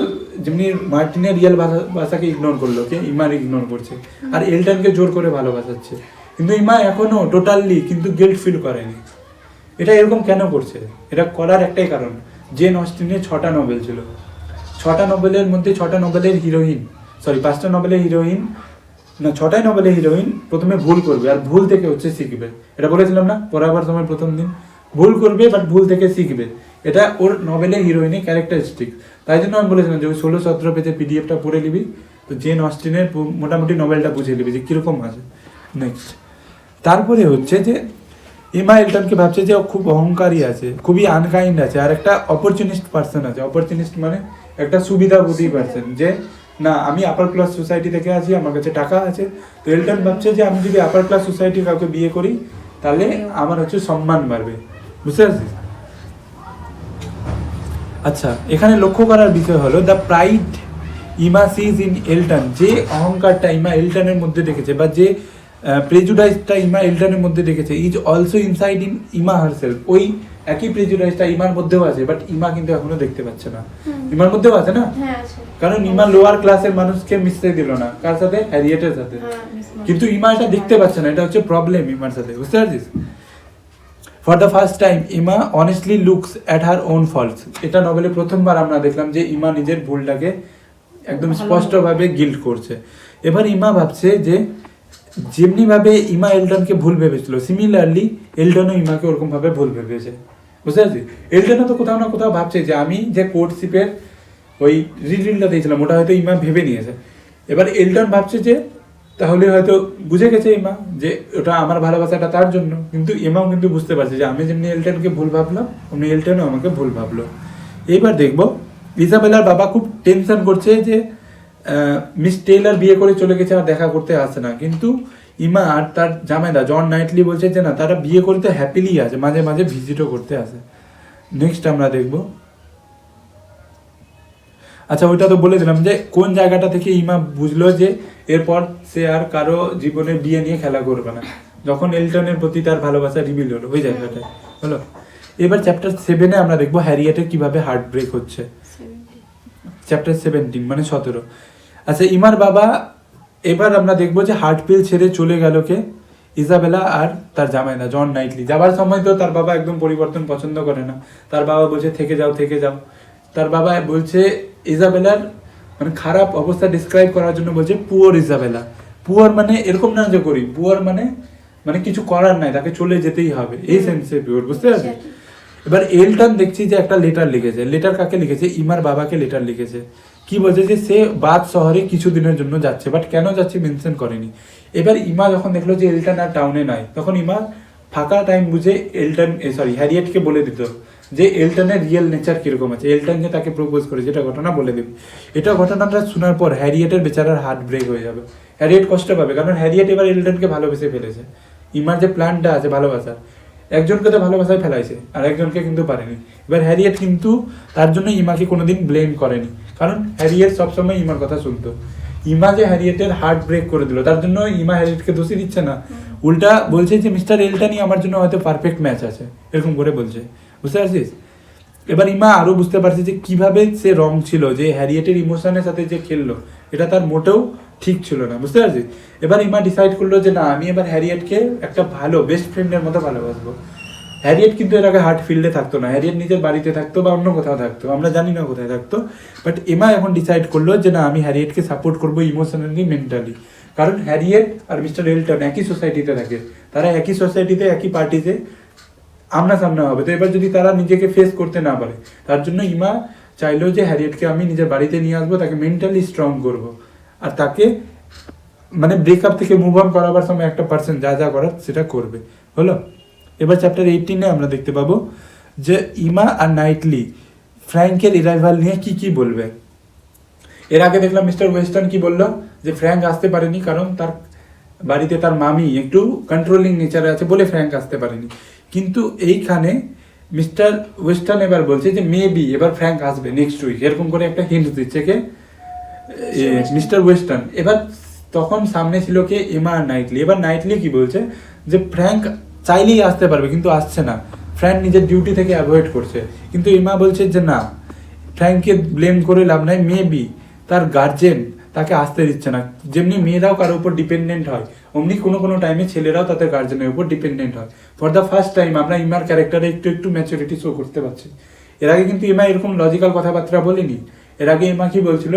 যেমনি মার্টিনের রিয়েল ভালোবাসাকে ইগনোর করলো, কে ইমার ইগনোর করছে, আর এলটনকে জোর করে ভালোবাসাচ্ছে, কিন্তু ইমা এখনো টোটালি কিন্তু গিল্ট ফিল করেনি। এটা এরকম কেন করছে, এটা করার একটাই কারণ, জেন অস্টিনের 6টা নোবেল ছিল, 6টা নোবেলের মধ্যে 6টা নোবেলের হিরোইন, 5টা নোবেলের হিরোইন না 6টাই নোবেলের হিরোইন প্রথমে ভুল করবে, আর ভুল থেকে হচ্ছে শিখবে। এটা বলেছিলাম না পড়াবার সময় প্রথম দিন, ভুল করবে বাট ভুল থেকে শিখবে, এটা ওর নোবেলের হিরোইনের ক্যারেক্টারিস্টিক। তাই জন্য আমি বলেছিলাম যে ওই 16-17 পেজের পিডিএফটা পড়ে নিবি, তো জেন অস্টিনের মোটামুটি নোবেলটা বুঝে নিবি যে কীরকম আছে। নেক্সট, তারপরে হচ্ছে যে ইমা এলটনকে ভাবছে যে ও খুব অহংকারী আছে, খুবই আনকাইন্ড আছে, আর একটা অপরচুনিস্ট পার্সন আছে। অপরচুনিস্ট মানে একটা সুবিধাবোধী পার্সন, যে না আমি আপার ক্লাস সোসাইটি থেকে আছি, আমার কাছে টাকা আছে। তো এলটন ভাবছে যে আমি যদি আপার ক্লাস সোসাইটির কাউকে বিয়ে করি তাহলে আমার হচ্ছে সম্মান বাড়বে, বুঝতে পারছিস? আচ্ছা, এখানে লক্ষ্য করার বিষয় হলো দ্য প্রাইড ইমা সিজ ইন এলটন, যে অহংকারটা ইমা এলটনের মধ্যে দেখেছে বা যে প্রেজুডাইসটা ইমা এলটনের মধ্যে দেখেছে, ইজ অলসো ইনসাইড ইন ইমা হারসেলফ। ওই একই প্রেজুডাইসটা ইমার মধ্যেও আছে, বাট ইমা কিন্তু এখনো দেখতে পাচ্ছে না। ইমার মধ্যেও আছে না, কারণ ইমা লোয়ার ক্লাসের মানুষকে মিশতে দিল না, কার সাথে, হ্যারিয়েটের সাথে, কিন্তু ইমা এটা দেখতে পাচ্ছে না, এটা হচ্ছে প্রবলেম ইমার সাথে, বুঝতে পারছিস? ফর দ্য ফার্স্ট টাইম ইমা honestly looks at her own faults. এটা নভেলে প্রথমবার আমরা দেখলাম যে ইমা নিজের ভুলটাকে একদম স্পষ্টভাবে গিল্ট করছে। এবার ইমা ভাবছে যে যেমনিভাবে ইমা এলটনকে ভুল ভেবেছিল, সিমিলারলি এলটনও ইমাকে ওরকমভাবে ভুল ভেবেছে, বুঝতে পারছি? এলটনও তো কোথাও না কোথাও ভাবছে যে আমি যে কোর্টশিপের ওই রিডিলটা দিয়েছিলাম ওটা হয়তো ইমা ভেবে নিয়েছে। এবার এলটন ভাবছে যে তাহলে হয়তো বুঝে গেছে ইমা যে ওটা আমার ভালোবাসাটা তার জন্য, কিন্তু ইমাও কিন্তু বুঝতে পারছে যে আমি যেমনি এলটনকে ভুল ভাবলাম অমনি এলটনও আমাকে ভুল ভাবলো। এইবার দেখবো ইসাবেলার বাবা খুব টেনশন করছে যে মিস টেইলার বিয়ে করে চলে গেছে আর দেখা করতে আসে না, কিন্তু ইমা আর তার জামাইদা জন নাইটলি বলছে যে না, তারা বিয়ে করতে হ্যাপিলি আছে, মাঝে মাঝে ভিজিটও করতে আসে। নেক্সট আমরা দেখবো, আচ্ছা ওইটা তো বলে দিলাম যে কোন জায়গাটা থেকে ইমা বুঝলো যে এরপর সে আর কারো জীবনে বিয়ে নিয়ে খেলা করবে না, যখন এলটনের প্রতি তার ভালোবাসা রিভিল হলো, ওই জায়গাটায় হলো। এবার চ্যাপ্টার 7-এ আমরা দেখবো হ্যারিয়েটের কিভাবে হার্ট ব্রেক হচ্ছে। চ্যাপ্টার 17 মানে 17। আচ্ছা, ইমার বাবা, এবার আমরা দেখবো যে হার্ট পিল ছেড়ে চলে গেল কে, ইজাবেলা আর তার জামাইদা জন নাইটলি। যাবার সময় তো তার বাবা একদম পরিবর্তন পছন্দ করে না, তার বাবা বলছে থেকে যাও থেকে যাও। তার বাবা বলছে ইজাবেলার মানে খারাপ অবস্থা ডিসক্রাইব করার জন্য বলছে পুয়ার ইজাবেলা। পুয়ার মানে এরকম না যে গরিব, পুয়ার মানে মানে কিছু করার নাই, তাকে চলে যেতেই হবে, এই সেন্সে পিওর, বুঝতে পারছি? এবার এলটন দেখছি যে একটা লেটার লিখেছে। লেটার কাকে লিখেছে? ইমার বাবাকে লেটার লিখেছে। কি বলছে যে সে বাদ শহরে কিছুদিনের জন্য যাচ্ছে, বাট কেন যাচ্ছে মেনশন করেনি। এবার ইমা যখন দেখলো যে এলটন আর টাউনে নাই, তখন ইমা ফাঁকা টাইম বুঝে হ্যারিয়েটকে বলে দিত যে এলটনের রিয়েল নেচার কিরকম আছে, এলটন যে তাকে প্রপোজ করেছে এটা ঘটনা বলে দেবে। এটা ঘটনাটা শোনার পর হ্যারিয়েটের বেচারার হার্ট ব্রেক হয়ে যাবে, হ্যারিয়েট কষ্ট পাবে, কারণ হ্যারিয়েট এবার এলটনকে ভালোবেসে ফেলেছে। ইমার যে প্ল্যানটা আছে ভালোবাসার, একজনকে তো ভালোবাসায় ফেলাইছে আর একজনকে কিন্তু পারেনি। এবার হ্যারিয়েট কিন্তু তার জন্য ইমাকে কোনোদিন ব্লেম করেনি, কারণ হ্যারিয়েট সবসময় ইমার কথা শুনতো। ইমা যে হ্যারিয়েটের হার্ট ব্রেক করে দিল, তার জন্য ইমা হ্যারিয়েটকে দোষী দিচ্ছে না, উল্টা বলছে যে মিস্টার এলটনই আমার জন্য হয়তো পারফেক্ট ম্যাচ আছে, এরকম করে বলছে, বুঝতে পারছিস? এবার ইমা আরো বুঝতে পারছে যে কিভাবে সে রং ছিল, যে হ্যারিয়েটের ইমোশনের সাথে যে খেললো এটা তার মোটেও ঠিক ছিল না, বুঝতে পারছি। এবার ইমা ডিসাইড করলো যে না, আমি এবার হ্যারিয়েটকে একটা ভালো বেস্ট ফ্রেন্ডের মতো ভালোবাসবো। হ্যারিয়েট কিন্তু এর আগে হার্ট ফিল্ডে থাকতো না, হ্যারিয়েট নিজের বাড়িতে থাকতো বা অন্য কোথাও থাকতো, আমরা জানি না কোথায় থাকতো। বাট এমা এখন ডিসাইড করলো যে না, আমি হ্যারিয়েটকে সাপোর্ট করবো ইমোশনালি, মেন্টালি। কারণ হ্যারিয়েট আর মিস্টার এলটন একই সোসাইটিতে থাকে, তারা একই সোসাইটিতে একই পার্টিতে আমনা সামনা হবে। তো এবার যদি তারা নিজেকে ফেস করতে না পারে, তার জন্য ইমা চাইলো যে হ্যারিয়েটকে আমি নিজের বাড়িতে নিয়ে আসবো, তাকে মেন্টালি স্ট্রং করব, আর তাকে মানে ব্রেকআপ থেকে মুভ অন করাবার সময় একটা পার্সন যা যা করার সেটা করবে। হলো, এবার চ্যাপ্টার 18-এ আমরা দেখতে পাবো যে ইমা আর নাইটলি ফ্র্যাঙ্কের এরাইভাল নিয়ে কি কি বলবে। এর আগে দেখলাম মিস্টার ওয়েস্টার্ন কি বললো, যে ফ্র্যাঙ্ক আসতে পারেনি কারণ তার বাড়িতে তার মামি একটু কন্ট্রোলিং নেচারে আছে বলে ফ্র্যাঙ্ক আসতে পারেনি। কিন্তু এইখানে মিস্টার ওয়েস্টার্ন এবার বলছে যে মেবি এবার ফ্র্যাঙ্ক আসবে নেক্সট উইক, এরকম করে একটা হিন্ট দিচ্ছে কে, মিস্টার ওয়েস্টার্ন। এবার তখন সামনে ছিল কে, এমা আর নাইটলি। এবার নাইটলি কি বলছে যে ফ্র্যাঙ্ক চাইলেই আসতে পারবে কিন্তু আসছে না, ফ্র্যাঙ্ক নিজের ডিউটি থেকে অ্যাভয়েড করছে। কিন্তু এমা বলছে যে না, ফ্র্যাঙ্ককে ব্লেম করে লাভ নাই, মেবি তার গার্জেন তাকে আসতে দিচ্ছে না। যেমনি মেয়েরাও কারোর উপর ডিপেন্ডেন্ট হয়, অমনি কোনো কোনো টাইমে ছেলেরাও তাদের গার্জেনের উপর ডিপেন্ডেন্ট হয়। ফর দ্য ফার্স্ট টাইম আমরা ইমার ক্যারেক্টারে একটু একটু ম্যাচুরিটি শো করতে পারছি। এর আগে কিন্তু এমা এরকম লজিক্যাল কথাবার্তা বলেনি। এর আগে এমা কি বলছিল,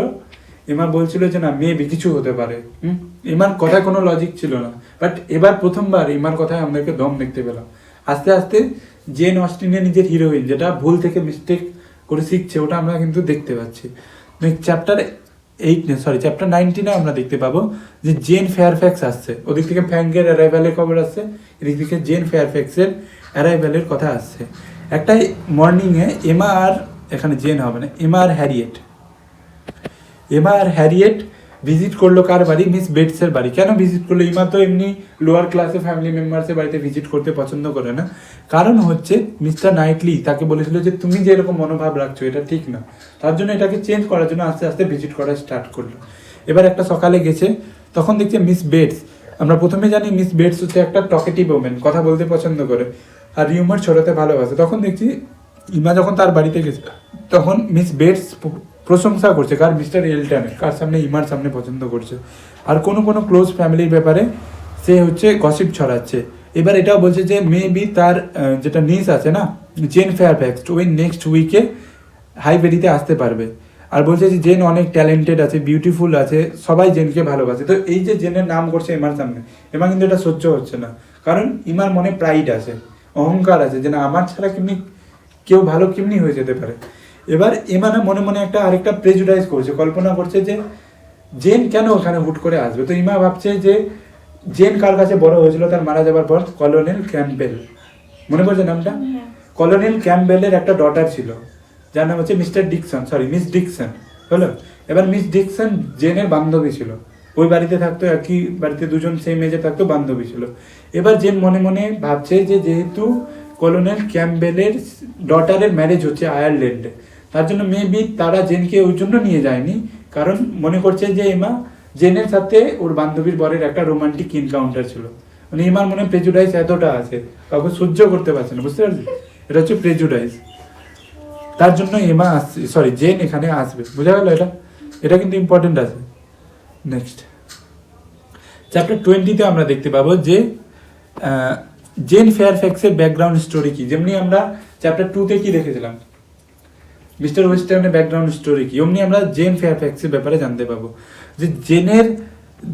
এমা বলছিল যে না, মেবি কিছু হতে পারে। এমার কথায় কোনো লজিক ছিল না। বাট এবার প্রথমবার এমার কথায় আমাদেরকে দম দেখতে পেলাম। আস্তে আস্তে জেন অস্টিনের নিজের হিরোইন যেটা ভুল থেকে মিস্টেক করে শিখছে, ওটা আমরা কিন্তু দেখতে পাচ্ছি। চ্যাপ্টার 19-এ আমরা দেখতে পাবো যে জেন ফেয়ারফ্যাক্স আসছে। ওদিক থেকে ফ্র্যাঙ্কের অ্যারাইভ্যালের খবর আসছে, এদিক থেকে জেন ফেয়ারফ্যাক্সের অ্যারাইভ্যালের কথা আসছে। একটা মর্নিংয়ে এমা আর, এখানে জেন হবে না, এমা আর হ্যারিয়েট ভিজিট করলো কার বাড়ি, মিস বেটসের বাড়ি। কেন ভিজিট করলো? ইমা তো এমনি লোয়ার ক্লাসে ফ্যামিলি মেম্বার্সের বাড়িতে ভিজিট করতে পছন্দ করে না। কারণ হচ্ছে মিস্টার নাইটলি তাকে বলেছিল যে তুমি যে এরকম মনোভাব রাখছো এটা ঠিক না, তার জন্য এটাকে চেঞ্জ করার জন্য আস্তে আস্তে ভিজিট করা স্টার্ট করলো। এবার একটা সকালে গেছে, তখন দেখছে মিস বেটস। আমরা প্রথমে জানি মিস বেটস হচ্ছে একটা টকেটিভ ওমেন, কথা বলতে পছন্দ করে আর রিউমার ছড়াতে ভালোবাসে। তখন দেখছি ইমা যখন তার বাড়িতে গেছে, তখন মিস বেটস প্রশংসা করছে কার, মিস্টার এলটনের, কার সামনে, ইমার সামনে পছন্দ করছে। আর কোনো কোনো ক্লোজ ফ্যামিলির ব্যাপারে সে হচ্ছে গসিপ ছড়াচ্ছে। এবার এটাও বলছে যে মেবি তার যেটা নিস আছে না, জেন ফেয়ারফ্যাক্স, ওই নেক্সট উইকে হাইভেরিতে আসতে পারবে। আর বলছে যে জেন অনেক ট্যালেন্টেড আছে, বিউটিফুল আছে, সবাই জেনকে ভালোবাসে। তো এই যে জেনের নাম করছে এমার সামনে, এমা কিন্তু এটা সহ্য হচ্ছে না। কারণ ইমার মনে প্রাইড আছে, অহংকার আছে যে না, আমার ছাড়া কেমনি কেউ ভালো কেমনি হয়ে যেতে পারে। এবার এমা না মনে মনে একটা আরেকটা প্রেজুডাইজ করছে, কল্পনা করছে যে জেন কেন ওখানে হুট করে আসবে। তো ইমা ভাবছে যে জেন কার কাছে বড় হয়েছিল তার মারা যাবার পর, কলোনেল ক্যাম্পবেল, মনে পড়ছে নামটা? কলোনেল ক্যাম্পবেলের একটা ডটার ছিল যার নাম হচ্ছে মিস ডিকসন। হলো, এবার মিস ডিকসন জেনের বান্ধবী ছিল, ওই বাড়িতে থাকতো, একই বাড়িতে দুজন সেম এজে থাকতো, বান্ধবী ছিল। এবার জেন মনে মনে ভাবছে যে যেহেতু কলোনেল ক্যাম্পবেলের ডটারের ম্যারেজ হচ্ছে আয়ারল্যান্ডে, তার জন্য মেবি তারা জেনকে ওই জন্য নিয়ে যায়নি, কারণ মনে করছে যে এমা জেনের সাথে ওর বান্ধবীর বরের একটা রোমান্টিক এনকাউন্টার ছিল। মানে এমার মনে প্রেজুডাইজ এতটা আছে, কাউকে সহ্য করতে পারছে না, বুঝতে পারছি? এটা হচ্ছে প্রেজুডাইজ। তার জন্য এমা আসছে, সরি জেন এখানে আসবে, বোঝা গেল? এটা কিন্তু ইম্পর্টেন্ট আছে। নেক্সট চ্যাপ্টার 20-তে আমরা দেখতে পাবো যে জেন ফেয়ারফ্যাক্সের ব্যাকগ্রাউন্ড স্টোরি কি। যেমনি আমরা চ্যাপ্টার 2-তে কি দেখেছিলাম, মিস্টার ওয়েস্টার্নের ব্যাকগ্রাউন্ড স্টোরি কি, অমনি আমরা জেন ফেয়ারফ্যাক্সের ব্যাপারে জানতে পাবো। যে জেনের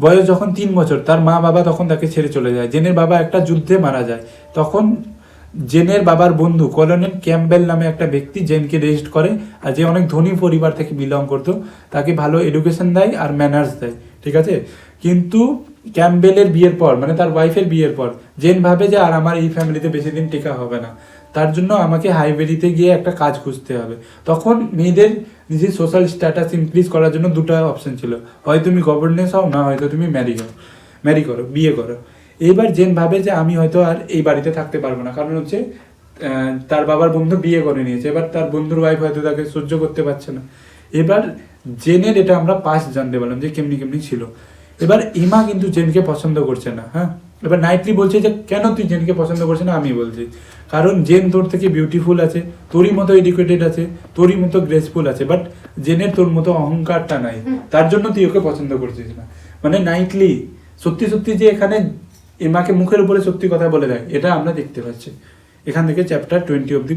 বয়স যখন 3 বছর, তার মা বাবা তখন তাকে ছেড়ে চলে যায়। জেনের বাবা একটা যুদ্ধে মারা যায়, তখন জেনের বাবার বন্ধু কলোনেল ক্যাম্পবেল নামে একটা ব্যক্তি জেনকে রেজিস্ট করে, আর যে অনেক ধনী পরিবার থেকে বিলং করতো, তাকে ভালো এডুকেশন দেয় আর ম্যানার্স দেয়, ঠিক আছে? কিন্তু ক্যাম্পবেলের বিয়ের পর, মানে তার ওয়াইফের বিয়ের পর, জেন ভাবে যে আর আমার এই ফ্যামিলিতে বেশি দিন টেকা হবে না, তার জন্য আমাকে হাইভেরিতে গিয়ে একটা কাজ খুঁজতে হবে। তখন মেয়েদের নিজের সোশ্যাল স্ট্যাটাস ইনক্রিজ করার জন্য দুটো অপশন ছিল, হয় তুমি গভর্নেন্স হও, না হয়তো তুমি ম্যারি করো, বিয়ে করো। এইবার জেন ভাবে যে আমি হয়তো আর এই বাড়িতে থাকতে পারবো না, কারণ হচ্ছে তার বাবার বন্ধু বিয়ে করে নিয়েছে, এবার তার বন্ধুর ওয়াইফ হয়তো তাকে সহ্য করতে পারছে না। এবার জেনের এটা আমরা পাস্ট জানতে পারলাম যে কেমনি কেমনি ছিল। এবার ইমা কিন্তু জেনকে পছন্দ করছে না। হ্যাঁ, এবার নাইটলি বলছে যে কেন তুই জেনকে পছন্দ করছে না, আমি বলছি। কারণ জেন তোর থেকে বিউটিফুল আছে, তোরই মতো এডুকেটেড আছে, তোরই মতো গ্রেসফুল আছে, বাট জেনের তোর মতো অহংকারটা নাই, তার জন্য তুই ওকে পছন্দ করছিস না। মানে নাইটলি সত্যি সত্যি যে এখানে এমাকে মুখের উপরে সত্যি কথা বলে দেয়, এটা আমরা দেখতে পাচ্ছি এখান থেকে চ্যাপ্টার 20 অব্দি।